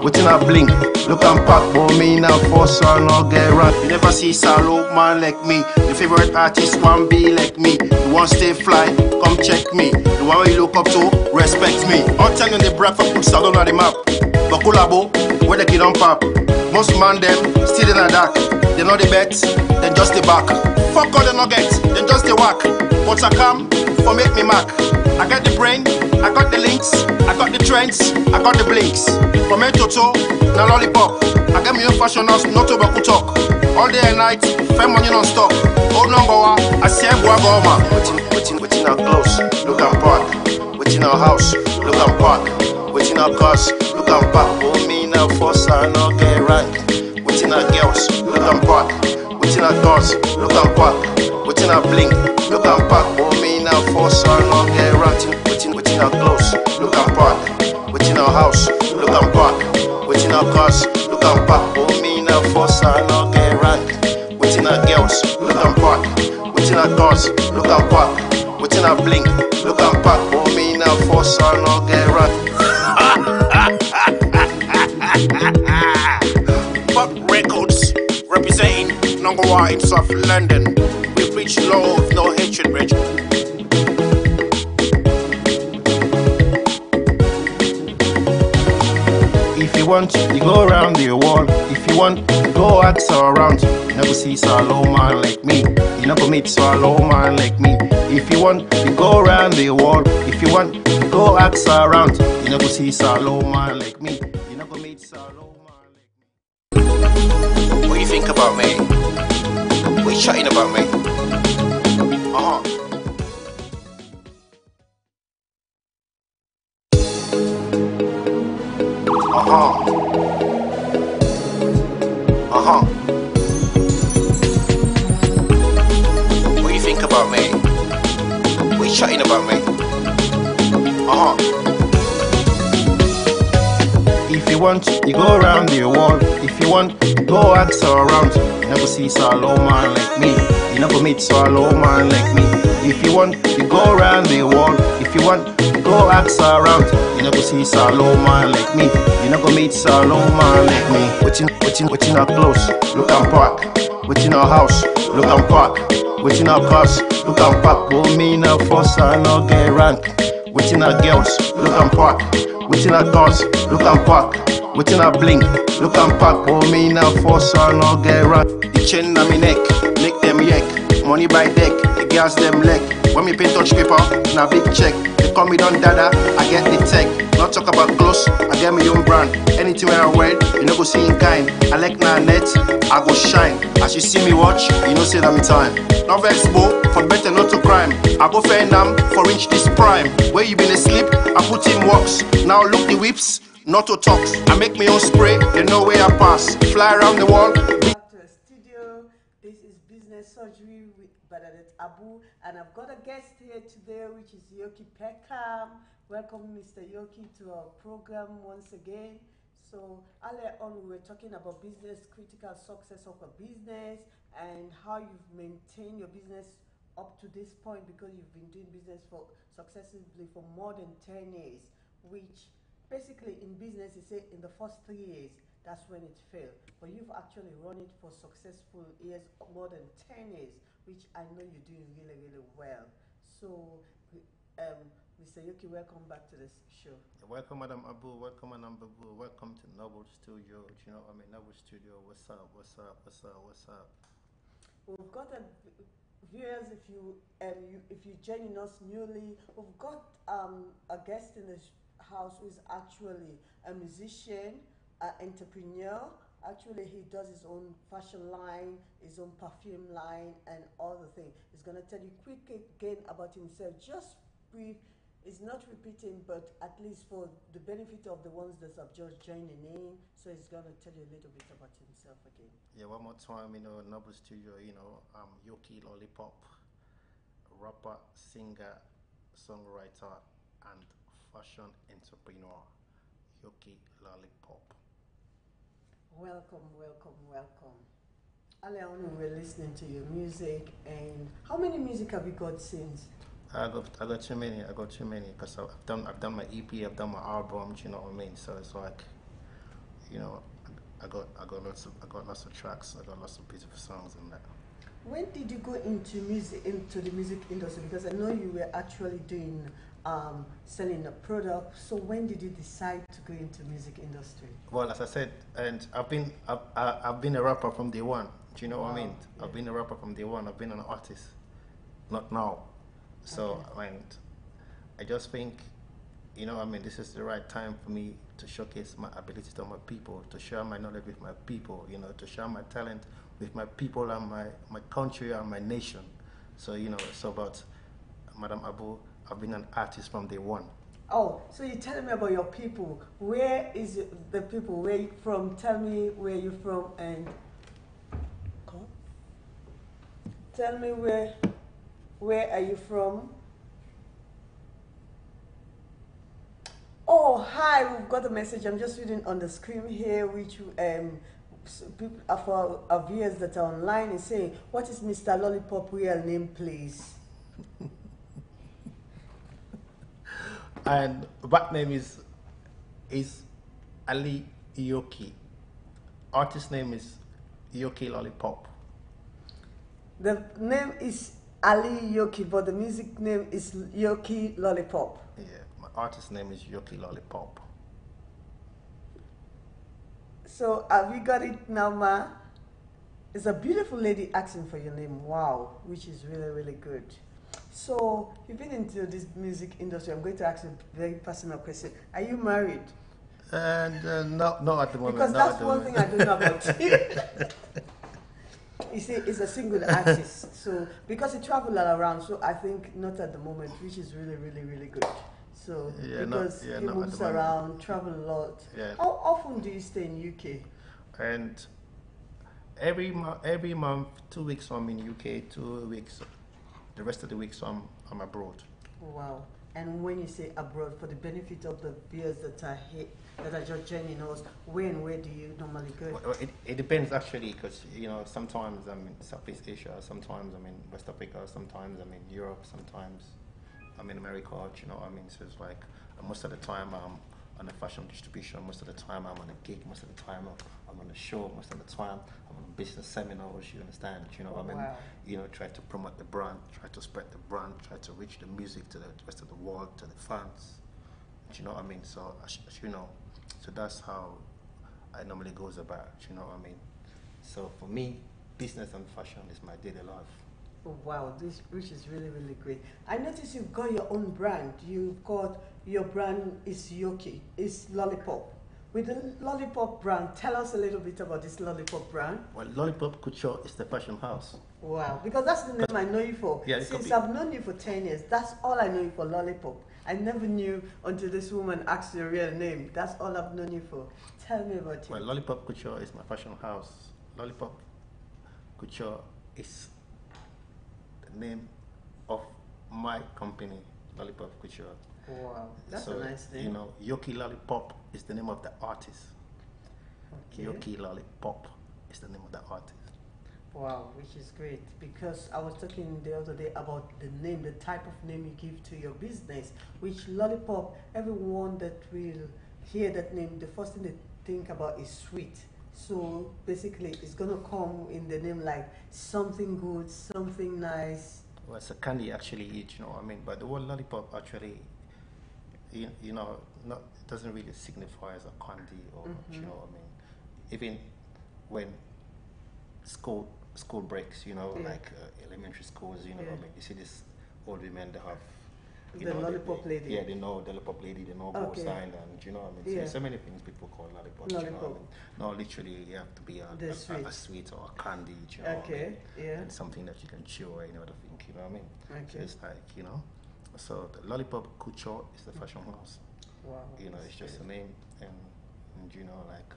waiting a blink. Look and pack, but me now force on no get run. You never see solo man like me. Your favorite artist want be like me. You want stay fly, come check me. The one you look up to, respect me. All time on the breath for put salon on the map. But collabo, where the kid on pop. Most man them still in the dark. They know the bet, then just the back. Fuck all the nuggets, then just the whack. But I come for make me mark. I got the brain, I got the links, I got the trends, I got the blinks. From head to toe, now lollipop. I got me own fashion house, not to baku talk. All day and night, fair money non stop. Old number one, I say boy goma. Waiting our clothes, look and park. Waiting our house, look and park. Waiting our cars, look and park. Oh me now force I no get rank. Waiting our girls, look and park. Waiting our cars, look and park. Waiting our blink, look and park. Oh me now force I no get rank. Waiting our clothes, look and park. Waiting our house, look and park. Waiting our cars, look and park. Oh me now force I no get rank. Waiting our girls, look and park. Waiting our cars, look and park. Waiting our blink, look and park. Oh me now force I no get rank. Fuck records, representing number one in South London. We preach love, no hatred, Rich. If you want, you go around the world. If you want, go ask around. You never see solo man like me. You never meet solo man like me. If you want, you go around the world. If you want, go ask around. You never see solo man like me. You never meet solo man like me. What do you think about me? What are you chatting about me? What do you think about me? What are you chatting about me? If you want, you go around the world. If you want, go ask around. You never see solo man like me. You never meet solo man like me. If you want, you go around the world. If you want, go ask around. You never see solo man like me. You never meet solo man like me. Waiting our clothes, look and park. Waiting our house, look and park. Waiting our cars, look and park. Oh me now force I no get rank. Waiting our girls, look and park. Waiting our cars, look and park. Waiting our blink, look and park. Oh me now force I no get rank. The chain on me neck, make them yak. Money by deck, the girls them leg. When me paint touch paper, na big check. They call me Don Dada, I get the tech. Not talk about clothes, I get my own brand. Anything when I wear, you know go see in kind. I like na net, I go shine. As you see me watch, you know say that me time. No vex bo, for better not to crime. I go fair nam, for reach this prime. Where you been asleep, I put in works. Now look the whips, not to talk. I make my own spray, they know where I pass. Fly around the world. Back to the studio. This is Business Surgery with Bernadette Abu, and I've got a guest here today, which is Yokie Peckham. Welcome, Mr. Yokie, to our program once again. So earlier on, we were talking about business, critical success of a business, and how you've maintained your business up to this point, because you've been doing business for successfully for more than 10 years, which basically in business, you say in the first 3 years, that's when it failed. But you've actually run it for successful years, more than 10 years, which I know you're doing really, really well. So, Mr. Yokie, welcome back to this show. Welcome, Madam Abu. Welcome, Madam Babu. Welcome to Noble Studio. Do you know what I mean? Noble Studio. What's up? What's up? What's up? What's up? We've got viewers. If you joining us newly, we've got a guest in the house who is actually a musician, an entrepreneur. Actually, he does his own fashion line, his own perfume line, and all the things. He's gonna tell you quick again about himself. Just brief. It's not repeating, but at least for the benefit of the ones that have just joining in, so he's gonna tell you a little bit about himself again. Yeah, one more time, Noble Studio, I'm Yokie Lollipop, rapper, singer, songwriter, and fashion entrepreneur. Yokie Lollipop. Welcome, welcome, welcome. Earlier on, we were listening to your music, and how many music have you got since? I got too many. Because I've done my EP, I've done my album. Do you know what I mean? So it's like, you know, I got lots of tracks. I got lots of beautiful songs in that. When did you go into the music industry? Because I know you were actually doing selling a product. So when did you decide to go into music industry? Well, as I said, and I've been a rapper from day one. Do you know what I Wow, mean? yeah. I've been a rapper from day one. I've been an artist, not now. So and I just think, you know, I mean, this is the right time for me to showcase my ability to my people, to share my knowledge with my people, you know, to share my talent with my people and my country and my nation. So, you know, so about Madam Abu, I've been an artist from day one. Oh, so you're telling me about your people. Where is the people? Where you from? Tell me where you're from and come. Tell me where are you from? Oh, hi, we've got a message. I'm just reading on the screen here, which people, for our viewers that are online is saying, what is Mr. Lollipop real name, please? And that name is Ali Yokie. Artist name is Yokie Lollipop. The name is Ali Yoki, but the music name is Yoki Lollipop. Yeah, my artist name is Yokie Lollipop. So have you got it now, Ma? It's a beautiful lady asking for your name. Wow, which is really, really good. So you've been into this music industry. I'm going to ask you a very personal question. Are you married? And no, at the moment. Because not that's at the one moment. thing I don't know about you. You see, it's a single artist. So because he travels all around, so I think not at the moment, which is really, really, really good. So Yeah, because not he at the moves moment. around, travel a lot. Yeah. How often do you stay in UK? And every month, 2 weeks I'm in UK, 2 weeks, the rest of the weeks I'm abroad. Wow. And when you say abroad, for the benefit of the viewers that are here, that are just joining us, where do you normally go? Well, it depends actually, because you know sometimes I'm in Southeast Asia, sometimes I'm in West Africa, sometimes I'm in Europe, sometimes I'm in America. You know what I mean? So it's like most of the time I'm on a fashion distribution, most of the time I'm on a gig, most of the time I'm on a show, most of the time I'm on business seminars. You understand? You know what I mean? Wow. You know, try to promote the brand, try to spread the brand, try to reach the music to the rest of the world, to the fans. Do you know what I mean? So as you know, so that's how I normally goes about. You know what I mean? So for me, business and fashion is my daily life. Oh, wow, this which is really, really great. I notice you've got your own brand. You've got your brand is Yoki, it's Lollipop. With the Lollipop brand, tell us a little bit about this Lollipop brand. Well, Lollipop Couture is the fashion house. Wow, because that's the name I know you for. Yeah, it Since could be. I've known you for 10 years, that's all I know you for, Lollipop. I never knew until this woman asked your real name. That's all I've known you for. Tell me about you. Well, Lollipop Couture is my fashion house. Lollipop Couture is the name of my company, Lollipop Couture. Wow, that's So, a nice name. you know, Yokie Lollipop is the name of the artist. Okay. Yokie Lollipop is the name of the artist. Wow, which is great because I was talking the other day about the name, the type of name you give to your business, which Lollipop, everyone that will hear that name, the first thing they think about is sweet. So basically, it's going to come in the name like something good, something nice. Well, it's a candy actually, you know what I mean? But the word lollipop actually, you know, not, it doesn't really signify as a candy or, you know what I mean? Even when school breaks, you know, Yeah. like elementary schools, you know what I mean? You see this old women, they have, you The know, lollipop lady. Yeah, they know the lollipop lady, they know Okay. sign, and you know what I mean? Yeah. So, so many things people call lollipops, you know what I Lollipop. mean? No, literally, you have to be The a sweet. sweet or a candy, you know what I Okay, mean? yeah. And something that you can chew or any other thing, you know what I mean? So Okay. it's like, you know, so the Lollipop Couture is the fashion house. Wow. You know, it's just a name, and you know, like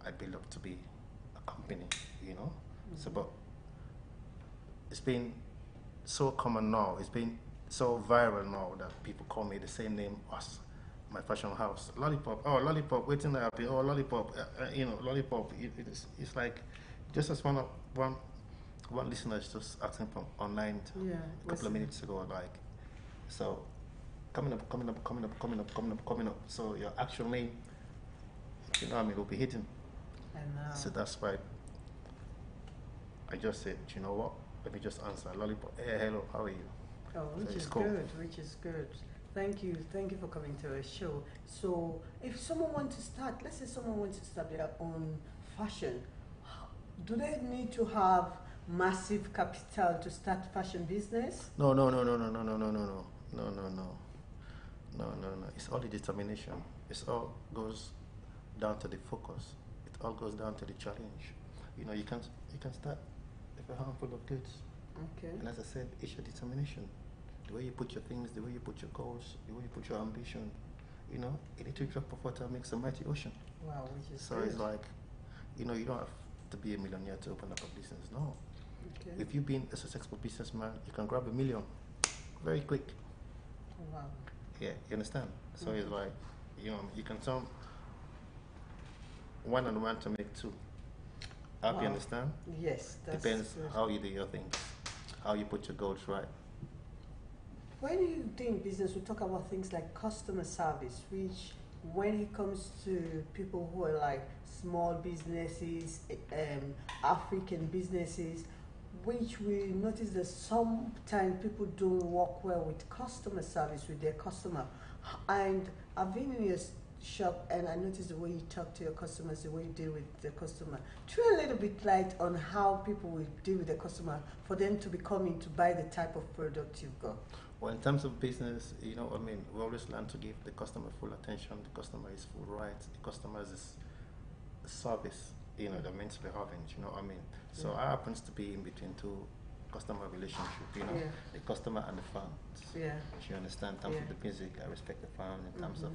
I built up to be a company, you know. So, but it's been so common now. It's been so viral now that people call me the same name as my fashion house, Lollipop. Oh, Lollipop, waiting there. Oh, Lollipop. You know, Lollipop. It's like just as one listener is just asking from online Yeah, a couple of minutes ago, like, so coming up. So your actual name you know what I mean, will be hidden. And So that's why I just said, you know what? Let me just answer. Lollipop, hey, hello, how are you? oh, which So it's is cool. good, which is good. Thank you for coming to our show. So, if someone wants to start, let's say someone wants to start their own fashion, do they need to have massive capital to start fashion business? No. It's all the determination. It all goes down to the focus. It all goes down to the challenge. You know, you can start with a handful of goods. Okay. And as I said, it's your determination. The way you put your things, the way you put your goals, the way you put your ambition. You know, a little drop of water makes a mighty ocean. Wow, which is So good. it's like, you know, you don't have to be a millionaire to open up a business. No. Okay. If you've been a successful businessman, you can grab $1 million very quick. Wow. Yeah, you understand? So it's like, you know, you can turn 1 and 1 to make 2. I hope you Wow. understand? Yes, that's Depends good. how you do your things, how you put your goals right. When you do in business, we talk about things like customer service, which when it comes to people who are like small businesses, African businesses, which we notice that sometimes people don't work well with customer service with their customer. And I've been in your shop and I noticed the way you talk to your customers, the way you deal with the customer. Throw a little bit light on how people will deal with the customer for them to be coming to buy the type of product you've got. Well, in terms of business, you know, I mean, we always learn to give the customer full attention. The customer is full rights. The customer is service, you know, they're meant to be having, you know what I mean? So I happens to be in between two customer relationship, you know, the customer and the fans. Yeah. Do you understand? In terms of the music, I respect the fan. In terms of,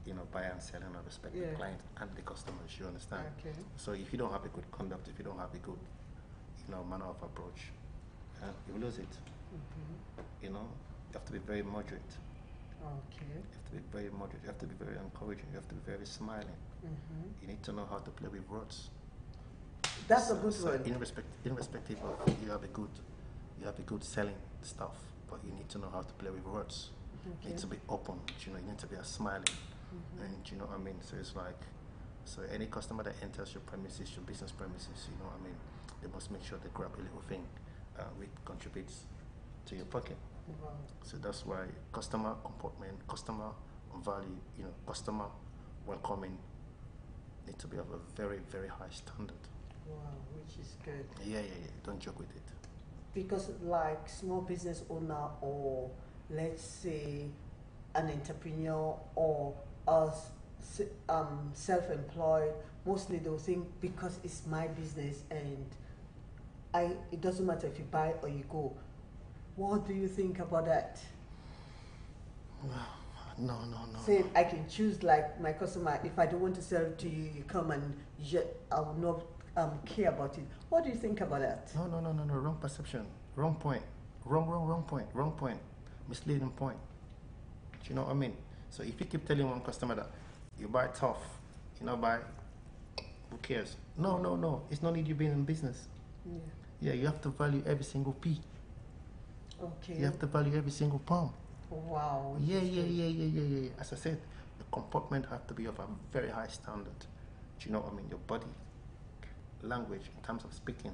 you know, buy and selling, I respect the client and the customers, you understand? Okay. So if you don't have a good conduct, if you don't have a good, you know, manner of approach, you lose it. You know, you have to be very moderate. Okay. You have to be very moderate. You have to be very encouraging. You have to be very smiling. You need to know how to play with words. That's a good So one. irrespective of you have a good selling stuff, but you need to know how to play with words. You need to be open. You know, you need to be smiling, and you know what I mean. So it's like, so any customer that enters your premises, your business premises, you know what I mean, they must make sure they grab a little thing, which contributes to your pocket. Wow. So that's why customer comportment, customer value, you know, customer welcoming need to be of a very, very high standard. Wow, which is good. Yeah. Don't joke with it. Because like small business owner or let's say an entrepreneur or self-employed, mostly they'll think because it's my business and it doesn't matter if you buy or you go. What do you think about that? No. Say I can choose like my customer. If I don't want to sell to you, you come and I will not care about it. What do you think about that? No. Wrong perception. Wrong point. Wrong point. Wrong point. Misleading point. Do you know what I mean? So if you keep telling one customer that you buy tough, you know, buy, who cares? No. It's no need you being in business. Yeah, you have to value every single P. Okay. You have to value every single pound. Wow. Yeah. As I said, the comportment have to be of a very high standard. Do you know what I mean? Your body language in terms of speaking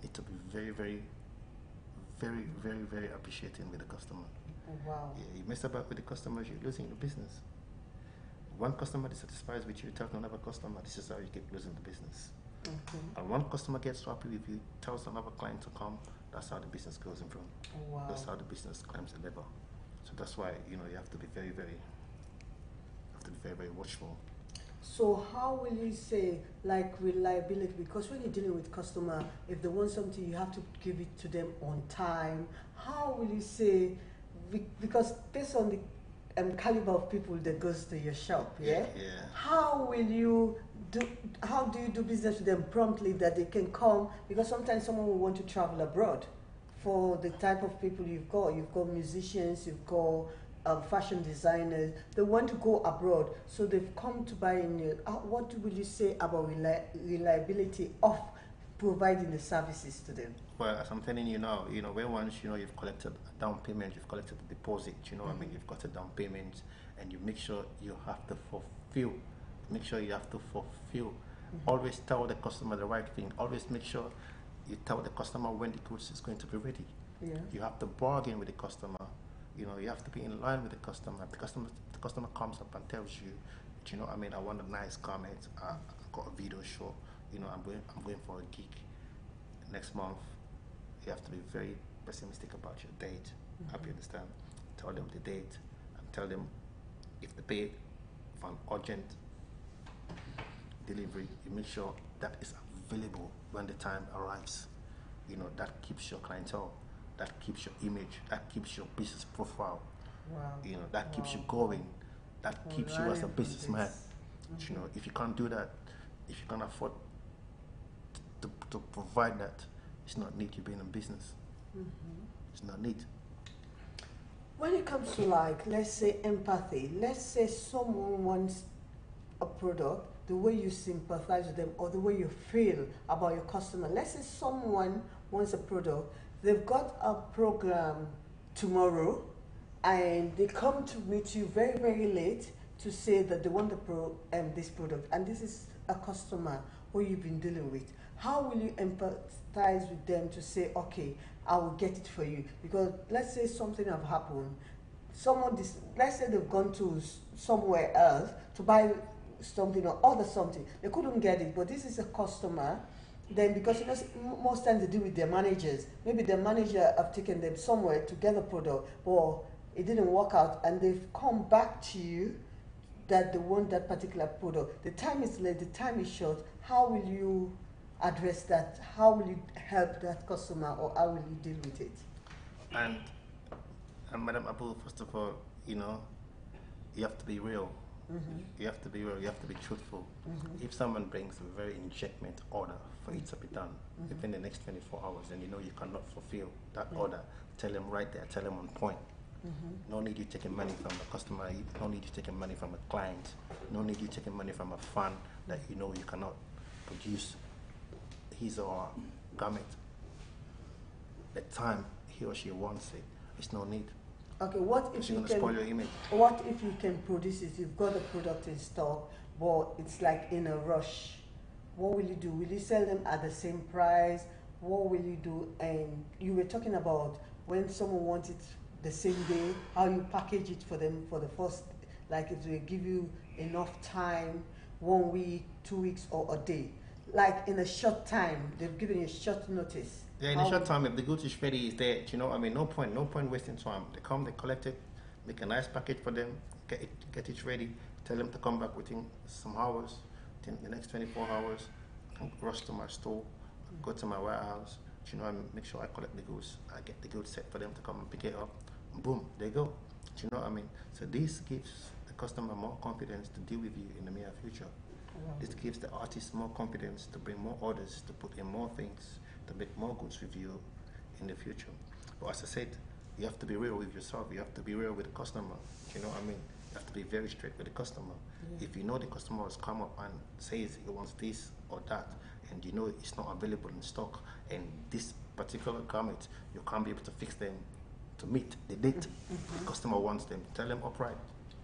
need to be very appreciating with the customer. Wow. Yeah, you mess about with the customers, you're losing your business. One customer dissatisfies with you, tells another customer, this is how you keep losing the business. And one customer gets happy with you, tells another client to come, that's how the business goes in front. Wow. That's how the business climbs the level. So that's why, you know, you have to be very watchful. So how will you say like reliability? Because when you're dealing with customer, if they want something, you have to give it to them on time. How will you say? Because based on the caliber of people that goes to your shop, yeah. How will you do? How do you do business with them promptly that they can come? Because sometimes someone will want to travel abroad. For the type of people you've got musicians, you've got fashion designers. They want to go abroad, so they've come to buy in you. What will you say about reliability of providing the services to them? Well, as I'm telling you now, you know, when once, you know, you've collected a down payment, you've collected a deposit, you know what I mean, you've got a down payment, and you make sure you have to fulfill make sure you have to fulfill. Always tell the customer the right thing. Always make sure you tell the customer when the goods is going to be ready. Yeah. You have to bargain with the customer. You know, you have to be in line with the customer. The customer comes up and tells you, "Do you know, I mean, I want a nice garment. I got a video show. You know, I'm going for a gig next month." You have to be very pessimistic about your date. Hope you understand. Tell them the date and tell them if they pay for an urgent delivery, you make sure that is available when the time arrives. You know, that keeps your clientele, that keeps your image, that keeps your business profile. Wow. You know, that keeps you going, that keeps you as a businessman. You know, if you can't do that, if you can't afford to provide that, it's not need you being in business. It's not need. When it comes to, like, let's say empathy, let's say someone wants a product, the way you sympathize with them or the way you feel about your customer. Let's say someone wants a product, they've got a program tomorrow and they come to meet you very, very late to say that they want this product, and this is a customer who you've been dealing with. How will you empathize with them to say, okay, I will get it for you? Because let's say something have happened, let's say they've gone to somewhere else to buy something or order something, they couldn't get it, but this is a customer. Then, because you know, most times they deal with their managers, maybe their manager have taken them somewhere to get a product, but it didn't work out, and they've come back to you that they want that particular product. The time is late, the time is short. How will you address that? How will you help that customer, or how will you deal with it? And Madam Abu, first of all, you know, you have to be real. You have to be real. You have to be truthful. If someone brings a very injectment order for it to be done within the next 24 hours, and you know you cannot fulfill that order, tell them right there. Tell them on point. No need you taking money from a customer. No need you taking money from a client. No need you taking money from a fan that you know you cannot produce his or her garment. The time he or she wants it, it's no need. Okay, what if You're you gonna spoil your image. What if you can produce it? You've got the product in stock, but it's like in a rush. What will you do? Will you sell them at the same price? What will you do? And you were talking about when someone wants it the same day, how you package it for them for the first, like if they give you enough time, 1 week, 2 weeks, or a day. Like in a short time, they've given you a short notice. Yeah, in a short time, if the goods is ready, it's there. You know, I mean, no point wasting time. They come, they collect it, make a nice package for them, get it ready. Tell them to come back within some hours, within the next 24 hours. Rush to my store, go to my warehouse. You know, I make sure I collect the goods. I get the goods set for them to come and pick it up. Boom, they go. You know what I mean? So this gives the customer more confidence to deal with you in the near future. Wow. This gives the artist more confidence to bring more orders, to put in more things, to make more goods with you in the future. But as I said, you have to be real with yourself. You have to be real with the customer. You know what I mean? You have to be very straight with the customer. If you know the customer has come up and says he wants this or that, and you know it's not available in stock, and this particular garment, you can't be able to fix them to meet the date the customer wants them, tell them upright.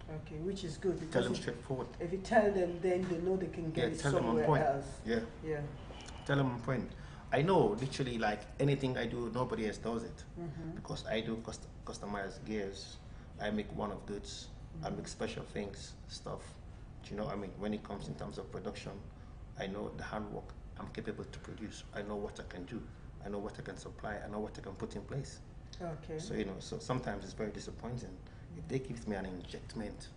Okay, which is good. Tell them straightforward. If you tell them, then they know they can get it tell them on somewhere point. else. Yeah. Tell them on point. I know, literally, like anything I do, nobody else does it. Because I do customized gears. I make one of goods. I make special things, stuff. Do you know what I mean? When it comes in terms of production, I know the handwork I'm capable to produce. I know what I can do. I know what I can supply. I know what I can put in place. Okay. So, you know, so sometimes it's very disappointing. If they give me an injectment,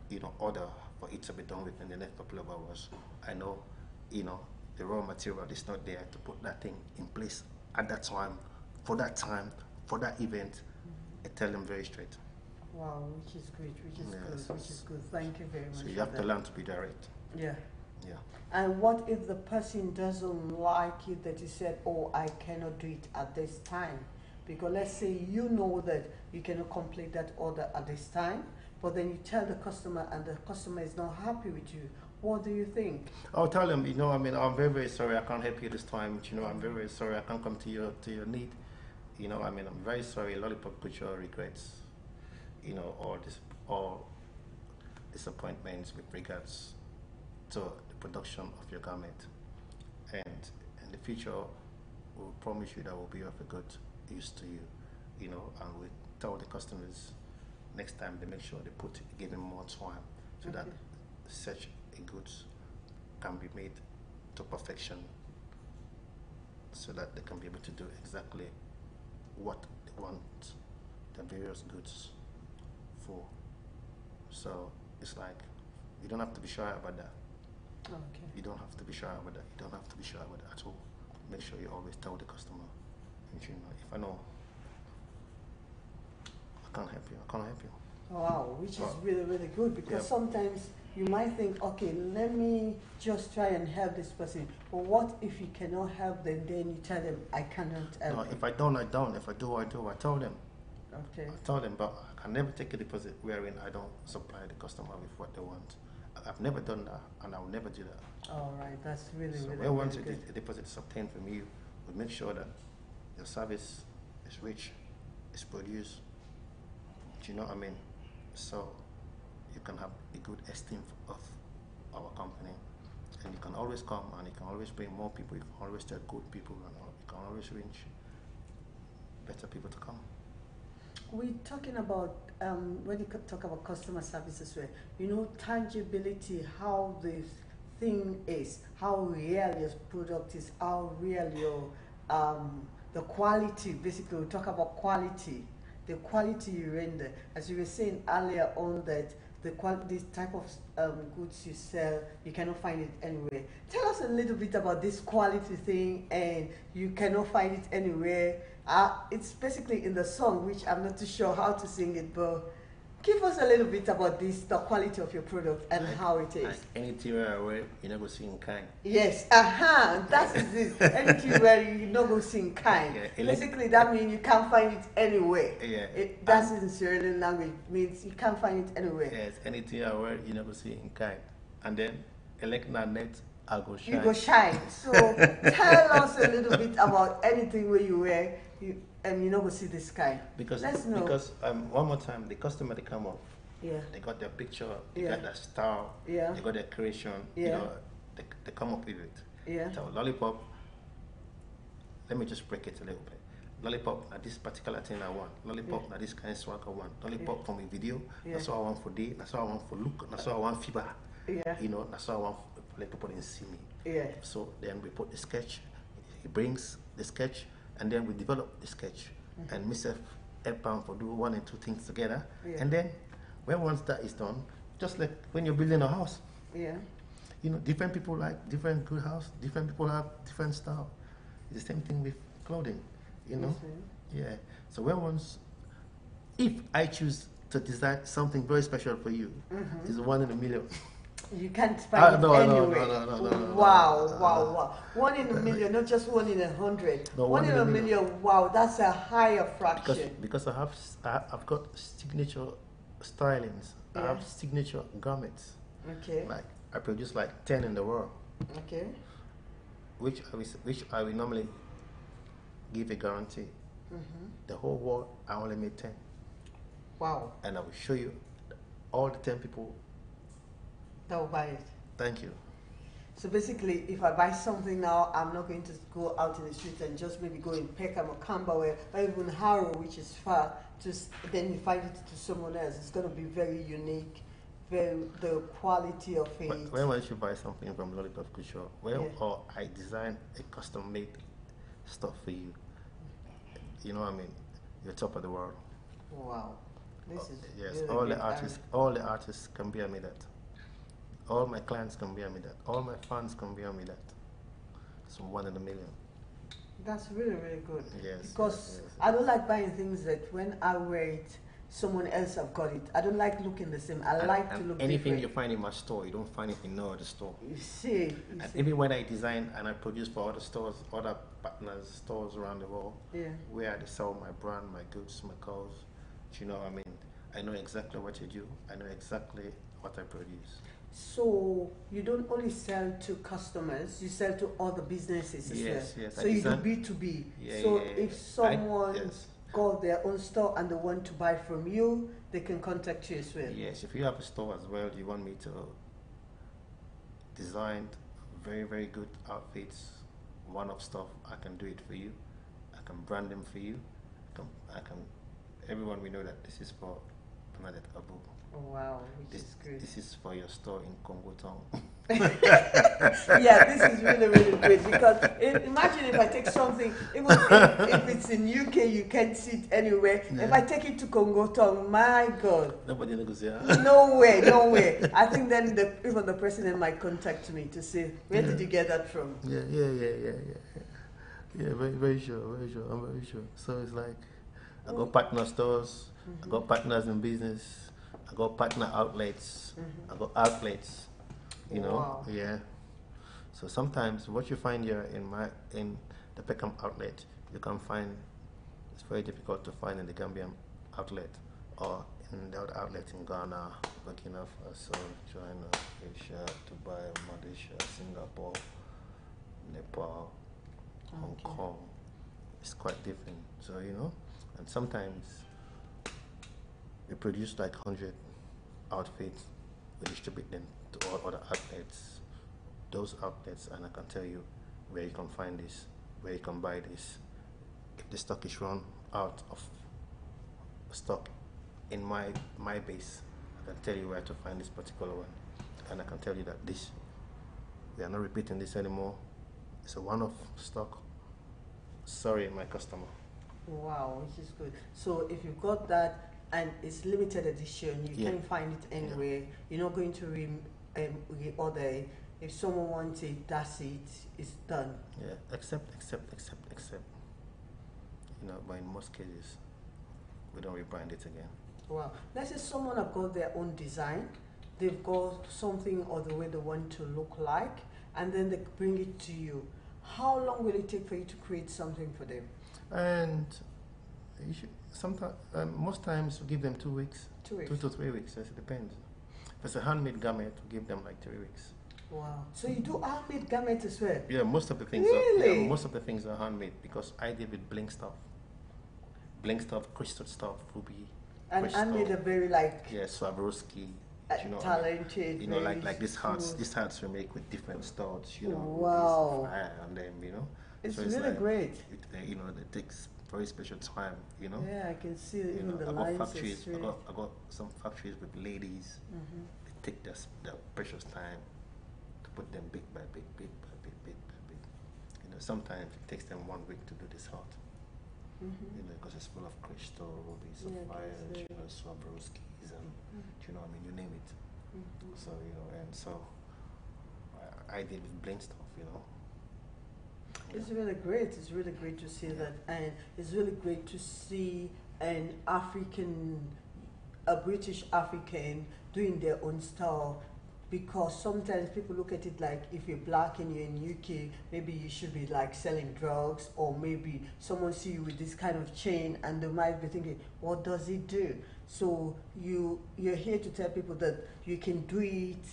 you know, order for it to be done within the next couple of hours, I know, you know, the raw material is not there to put that thing in place at that time, for that event. I tell them very straight. Wow, which is great, which is good. Thank you very much. So you have to learn to be direct. Yeah. Yeah. And what if the person doesn't like it, that you said, oh, I cannot do it at this time? Because let's say you know that you cannot complete that order at this time, but then you tell the customer and the customer is not happy with you. What do you think? I'll tell them, you know, I mean, I'm very, very sorry I can't help you this time. You know, I'm very, very sorry I can't come to your need. You know, I mean, I'm very sorry. Lollipop Culture regrets, you know, or disappointments with regards to the production of your garment. And in the future, we'll promise you that will be of a good use to you, and we tell the customers next time they make sure they give them more time so that such a goods can be made to perfection, so that they can be able to do exactly what they want the various goods for. So it's like you don't have to be shy about that. Okay. You don't have to be shy about that. You don't have to be shy about that at all. Make sure you always tell the customer, if I know I can't help you, I can't help you. Wow, which is really, really good, because sometimes you might think, okay, let me just try and help this person. But what if you cannot help them? Then you tell them, I cannot help. No, if I don't, I don't. If I do, I do. I tell them. Okay. I tell them, but I can never take a deposit wherein I don't supply the customer with what they want. I've never done that, and I will never do that. All right, that's really, So really, once really good. a deposit is obtained from you, we make sure that your service is rich, is produced. Do you know what I mean? So you can have a good esteem of our company, and you can always come and you can always bring more people. You can always tell good people, and you can always reach better people to come. We're talking about, when you talk about customer service as well, tangibility, how this thing is, how real your product is, how real your, the quality, basically we talk about quality, the quality you render. As you were saying earlier on, that this type of goods you sell, you cannot find it anywhere. Tell us a little bit about this quality thing, and you cannot find it anywhere. It's basically in the song, which I'm not too sure how to sing it, but give us a little bit about this, the quality of your product and how it is. Anything where you never see in kind. Yes, that is it. Anything where you not go see in kind. Yeah, basically, that means you can't find it anywhere. Yeah. That's in Sierra Leone language, means you can't find it anywhere. Yes, anything where you never see in kind. And then, net, I'll go shine. You go shine. So tell us a little bit about anything where you wear, and you know, go see this kind. Because let's know. Because one more time, the customer, they come up. Yeah. They got their picture. They got their style. Yeah. They got their creation. Yeah. They come up with it. Yeah. So lollipop. Let me just break it a little bit. Lollipop, now this particular thing I want. Lollipop, now this kind of swag I want. Lollipop from a video. That's what I want for day. That's what I want for look. That's what I want fever. Yeah. That's what I want for let people didn't see me. Yeah. So then we put the sketch. He brings the sketch, and then we develop the sketch, and myself help him for do one and two things together. Yeah. And then when once that is done, just like when you're building a house, different people like different good house, different people have different style. It's the same thing with clothing, Yeah. So if I choose to design something very special for you, it's 1 in a million. You can't find it anywhere. No. Wow. 1 in a million, not just 1 in 100. No, 1 in a million. Wow, that's a higher fraction. Because I've got signature stylings. I have signature garments. Okay. Like I produce like 10 in the world. Okay. Which I will normally give a guarantee. The whole world, I only made 10. Wow. And I will show you all the 10 people that will buy it. Thank you. So basically, if I buy something now, I'm not going to go out in the street and just maybe go in Peckham or Camberwell or even Harrow, which is far, then you find it to someone else. It's going to be very unique, the quality of it. When once you buy something from Lollipop Couture, or I design a custom-made stuff for you, you know what I mean? You're top of the world. Wow. This is yes, really all the artists can bear me that. All my clients can bear me that. All my fans can bear me that. So 1 in a million. That's really, really good. Yes. Because I don't like buying things that when I wear it, someone else have got it. I don't like looking the same. I like to look anything different. you find in my store, you don't find it in no other store. You see. Even when I design and I produce for other stores, other partners, stores around the world, where they sell my brand, my goods, my clothes, you know what I mean? I know exactly what you do. I know exactly what I produce. So you don't only sell to customers, you sell to other businesses as well. Yes. So you do B2B. If someone got their own store and they want to buy from you, they can contact you as well. Yes, if you have a store as well, you want me to design very, very good outfits, one-off stuff, I can do it for you. I can brand them for you. I can everyone will know that this is for Bernadette Abu. Oh, wow, which is good. This is for your store in Congo Town. Yeah, this is really, really great because imagine if I take something, even if it's in UK, you can't see it anywhere. Yeah. If I take it to Congo Town, my God. Nobody knows, yeah. No way, no way. I think then even the president might contact me to say, where did you get that from? Yeah, very, very sure, I'm very sure. So it's like, I got partner stores, I got partners in business, I got partner outlets, I got outlets, you know, Wow. yeah. So sometimes what you find here in the Peckham outlet, you can find, it's very difficult to find in the Gambian outlet or in the other outlets in Ghana, Burkina Faso, China, Asia, Dubai, Malaysia, Singapore, Nepal, Hong Okay. Kong. It's quite different. So, you know, and sometimes we produce like 100 outfits, we distribute them to all other outlets, those outlets, and I can tell you where you can find this, where you can buy this. If the stock is run out of stock in my base, I can tell you where to find this particular one, and I can tell you that this, we are not repeating this anymore. It's a one-off stock. Sorry, my customer. Wow, which is good. So if you got that and it's limited edition, you Yeah. can't find it anywhere. You're not going to reorder it. If someone wants it, that's it. It's done. Yeah, except. You know, but in most cases, we don't rebrand it again. Wow. Let's say someone have got their own design. They've got something or the way they want to look like, and then they bring it to you. How long will it take for you to create something for them? And you should, sometimes, most times we give them 2 weeks. 2 weeks. 2 to 3 weeks, yes, it depends. If it's a handmade garment, we give them like 3 weeks. Wow. So you do handmade garments as well? Yeah, most of the things Really? most of the things are handmade because I deal with bling stuff. Bling stuff, crystal stuff, ruby, And crystal. handmade are very like Yeah, Swarovski. You know what I mean? talented. You know, very like these hearts. smooth. These hearts we make with different studs. You know, Wow. with this fire on them. You know, It's so really like, great. You know, it takes very special time. You know, Yeah, I can see you even know, the I got lines are factories. straight. I got some factories with ladies. Mhm. They take their precious time to put them bit by bit, bit by bit, bit by bit. You know, sometimes it takes them 1 week to do this heart. Mhm. You know, because it's full of crystal, rubies, Yeah, sapphires, it's you very- know, Swarovskis, and you know, I mean, you name it. Mhm. So you know, and so I did with bling stuff, you know. It's really great. It's really great to see that, and it's really great to see an African, a British African doing their own style. Because sometimes people look at it like if you're black and you're in UK, maybe you should be like selling drugs, or maybe someone see you with this kind of chain and they might be thinking, what does it do? So you're here to tell people that you can do it.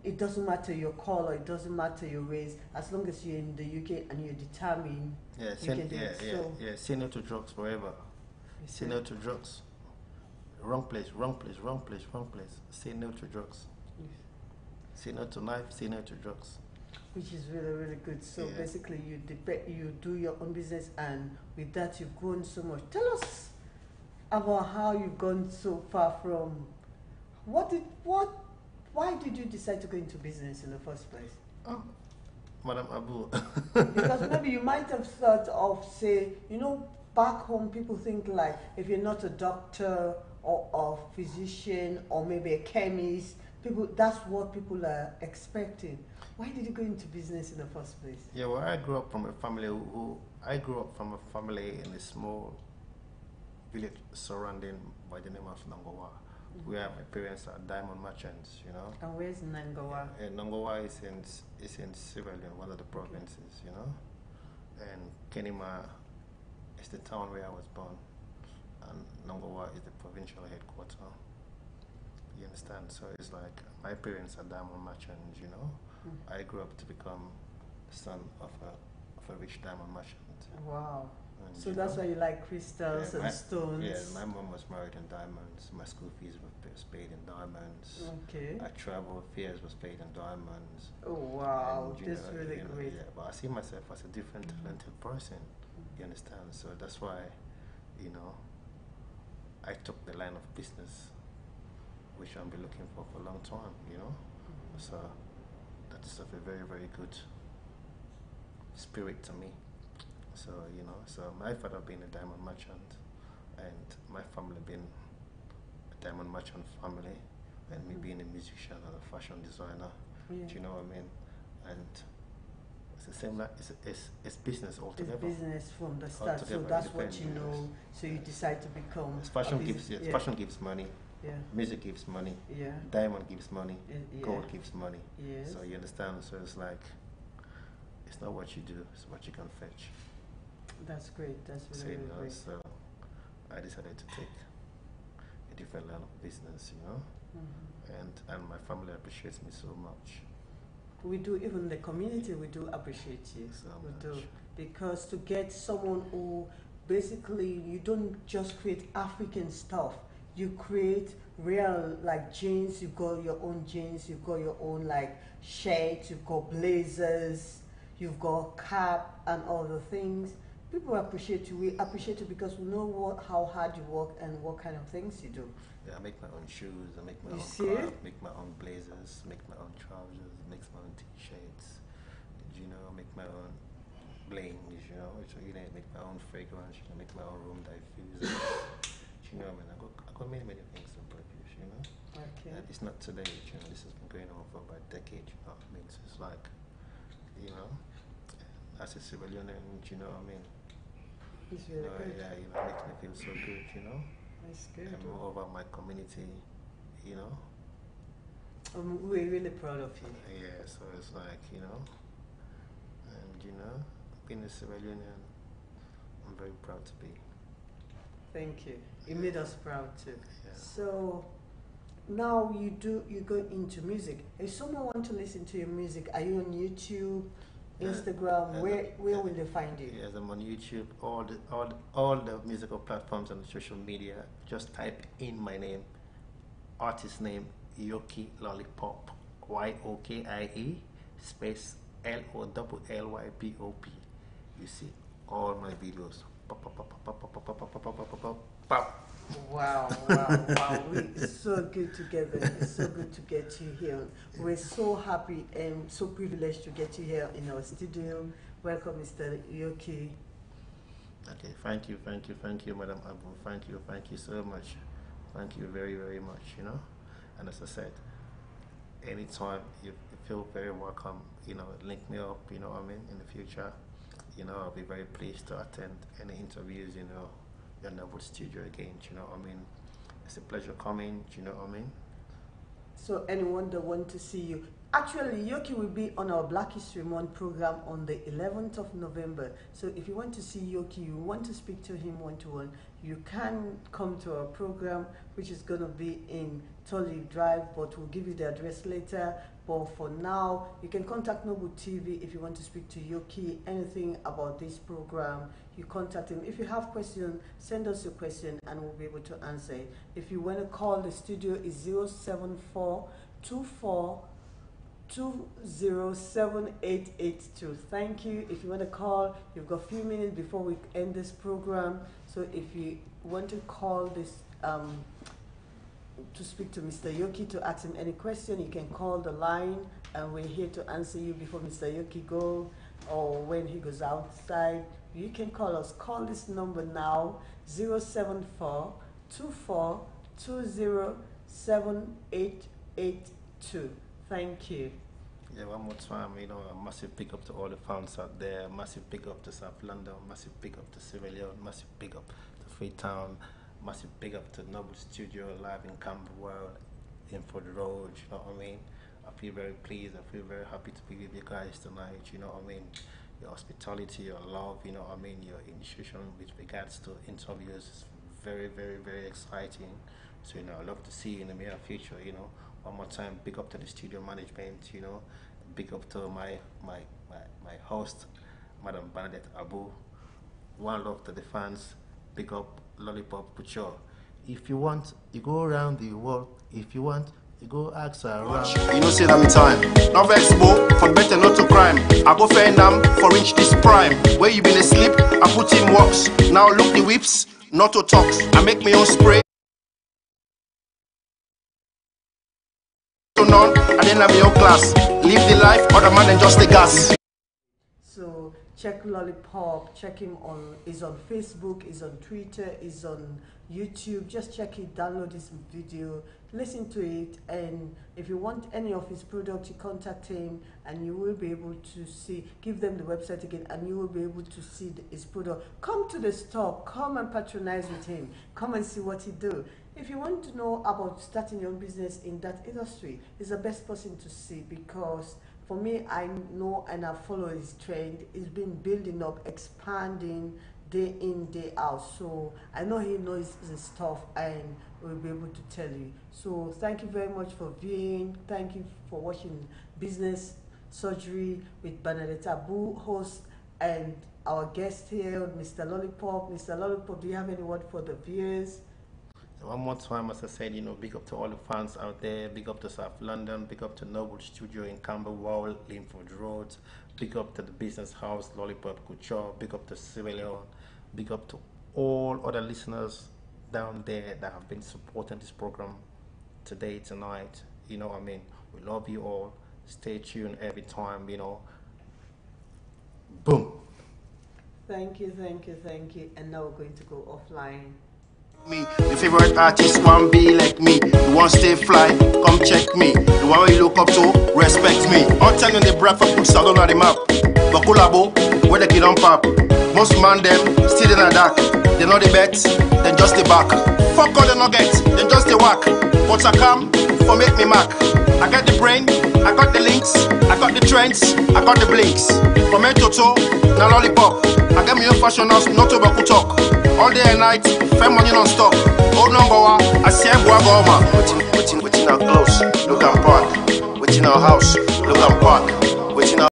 It doesn't matter your color, it doesn't matter your race, as long as you're in the UK and you're determined. Yeah, You can do it. So- say no to drugs forever. Say no to drugs. Wrong place, wrong place, wrong place, wrong place. Say no to drugs. Say no to life, say no to drugs. Which is really, really good. So Yeah. basically, you do your own business, and with that, you've grown so much. Tell us about how you've gone so far from. Why did you decide to go into business in the first place? Oh, Madam Abu. Because maybe you might have thought of, say, back home people think like if you're not a doctor or a physician or maybe a chemist, that's what people are expecting. Why did you go into business in the first place? Yeah, well, I grew up from a family in a small village surrounding by the name of Nangowa, where my parents are diamond merchants, you know. And where's Nangawa? And Nangowa is in Sierra Leone, one of the provinces, you know. And Kenima is the town where I was born, and Nangowa is the provincial headquarters. You understand? So it's like my parents are diamond merchants, you know. I grew up to become the son of a rich diamond merchant. Wow. And, So that's why you like crystals and my, stones. yeah, my mom was married in diamonds. My school fees was paid in diamonds. Okay. I travel fares was paid in diamonds. Oh wow, And, that's really great. Yeah, but I see myself as a different talented person. You understand? So that's why, you know, I took the line of business, which I'll be looking for a long time. You know, so that is of a very very good spirit to me. So you know, so my father being a diamond merchant, and my family being a diamond merchant family, and me being a musician and a fashion designer. Yeah. Do you know what I mean? And it's the same like it's business altogether. It's business from the start, so Altogether, that's what independent, you know. So you decide to become. It's fashion a gives business. fashion gives money, Yeah. music gives money, Yeah. diamond gives money, Yeah. gold gives money. Yes. So you understand? So it's like it's not what you do, it's what you can fetch. That's great. That's So, really, you really know, great. so I decided to take a different line of business, you know, and my family appreciates me so much. We do, even the community, we do appreciate you. So we much. do. Because to get someone who basically, you don't just create African stuff, you create real, like jeans, you've got your own jeans, you've got your own like shirts, you've got blazers, you've got cap and all the things. People appreciate you. We appreciate you because we know how hard you work and what kind of things you do. Yeah, I make my own shoes, I make my You own see? clothes, make my own blazers, make my own trousers, make my own t-shirts, you know, make my own blings, you know, so, you know, make my own fragrance, you know, make my own room diffusers. You know, I mean, I got many things to produce, you know. Okay. And it's not today, you know, this has been going on for about a decade, you know what I mean? So it's like, you know, as a civilian, and you know what I mean? It's You really know, good. yeah, you know, it makes me feel so good, you know. That's good. And moreover, my community, you know. We're really proud of you. Yeah, so it's like, you know, and you know, being a civilian, I'm very proud to be. Thank you. You made us proud too. Yeah. So now you go into music. If someone wants to listen to your music, are you on YouTube, Instagram? Where will they find you? Yes, I'm on YouTube, all the musical platforms and social media. Just type in my name, artist name, Yokie Lollipop, YOKIE space LOLLYPOP. You see all my videos. Pop, pop, pop, pop, pop, pop, pop, pop, pop, pop, pop, pop, pop. Wow. It's so good together. It's so good to get you here. We're so happy and so privileged to get you here in our studio. Welcome, Mr. Yokie. Okay, thank you, Madam Abu. Thank you so much. Thank you very, very much, you know. And as I said, anytime you feel very welcome, you know, link me up, you know what I mean, in the future. You know, I'll be very pleased to attend any interviews, you know, in the studio again, you know what I mean. It's a pleasure coming, you know what I mean. So anyone that want to see you, actually Yokie will be on our Black History Month program on the 11th of November. So if you want to see Yokie, you want to speak to him one-to-one, you can come to our program, which is going to be in Lolli Drive, but we'll give you the address later. But for now, you can contact Noble TV if you want to speak to Yokie, anything about this program, you contact him. If you have questions, send us your question and we'll be able to answer it. If you want to call the studio, is 07424 2078882. Thank you. If you want to call, you've got a few minutes before we end this program. So if you want to call this to speak to Mr. Yokie, to ask him any question, you can call the line and we're here to answer you before Mr. Yokie goes or when he goes outside. You can call us. Call this number now, 074 24 2078882. Thank you. Yeah, one more time, you know, a massive big up to all the fans out there, massive big up to South London, massive big up to Sierra Leone, massive big up to Freetown, massive big up to Noble Studio live in Camberwell, in for the road, you know what I mean. I feel very pleased, I feel very happy to be with you guys tonight, you know what I mean. Your hospitality, your love, you know what I mean, your initiation with regards to interviews is very, very, very exciting. So, you know, I'd love to see you in the near future, you know. One more time, big up to the studio management, you know. Big up to my host, Madam Bernadette Abu. one love to the fans. Big up Lollipop Couture. If you want, you go around the world. If you want, you go ask around. You know, say that time. Not vex, bo, for better not to crime. I go fair nam for reach this prime. Where you been asleep, I put in works. Now look the whips, not to talks. I make my own spray. None, I didn't have my own class. Live the life, other man than just the gas. So check Lollipop, check him on, he's on Facebook, he's on Twitter, he's on YouTube. Just check it, download this video, listen to it, and if you want any of his products, you contact him and you will be able to see, give them the website again and you will be able to see his product. Come to the store, come and patronize with him, come and see what he do. If you want to know about starting your own business in that industry, he's the best person to see, because for me, I know and I follow his trend. He's been building up, expanding day in, day out. So I know he knows his stuff and will be able to tell you. So thank you very much for viewing. Thank you for watching Business Surgery with Bernadette Abu, host, and our guest here, Mr. Lollipop. Mr. Lollipop, do you have any word for the viewers? So one more time, as I said, you know, big up to all the fans out there, big up to South London, big up to Noble Studio in Camberwell, Linford Road, big up to the business house, Lollipop Couture, big up to Sierra Leone, big up to all other listeners down there that have been supporting this program today, tonight. You know what I mean? We love you all. Stay tuned every time, you know. Boom. Thank you, thank you, thank you. And now we're going to go offline. Me, the favorite artist want be like me. You want stay fly, come check me. The one you look up to, respect me. All time in the brag for put salon on the map. But collabo, where the kid on pop. Most man them still in the dark. They know the bet, then just the back. Fuck all the nuggets, then just the whack. But I come for make me mark. I got the brain, I got the links, I got the trends, I got the blinks. From head to toe, now Lollipop. I got me own fashion house, not to back talk. All day and night, fair money non-stop. Old number one, I say Guagoma. Waiting our clothes, look and park. Waiting our house, look and park. Waiting our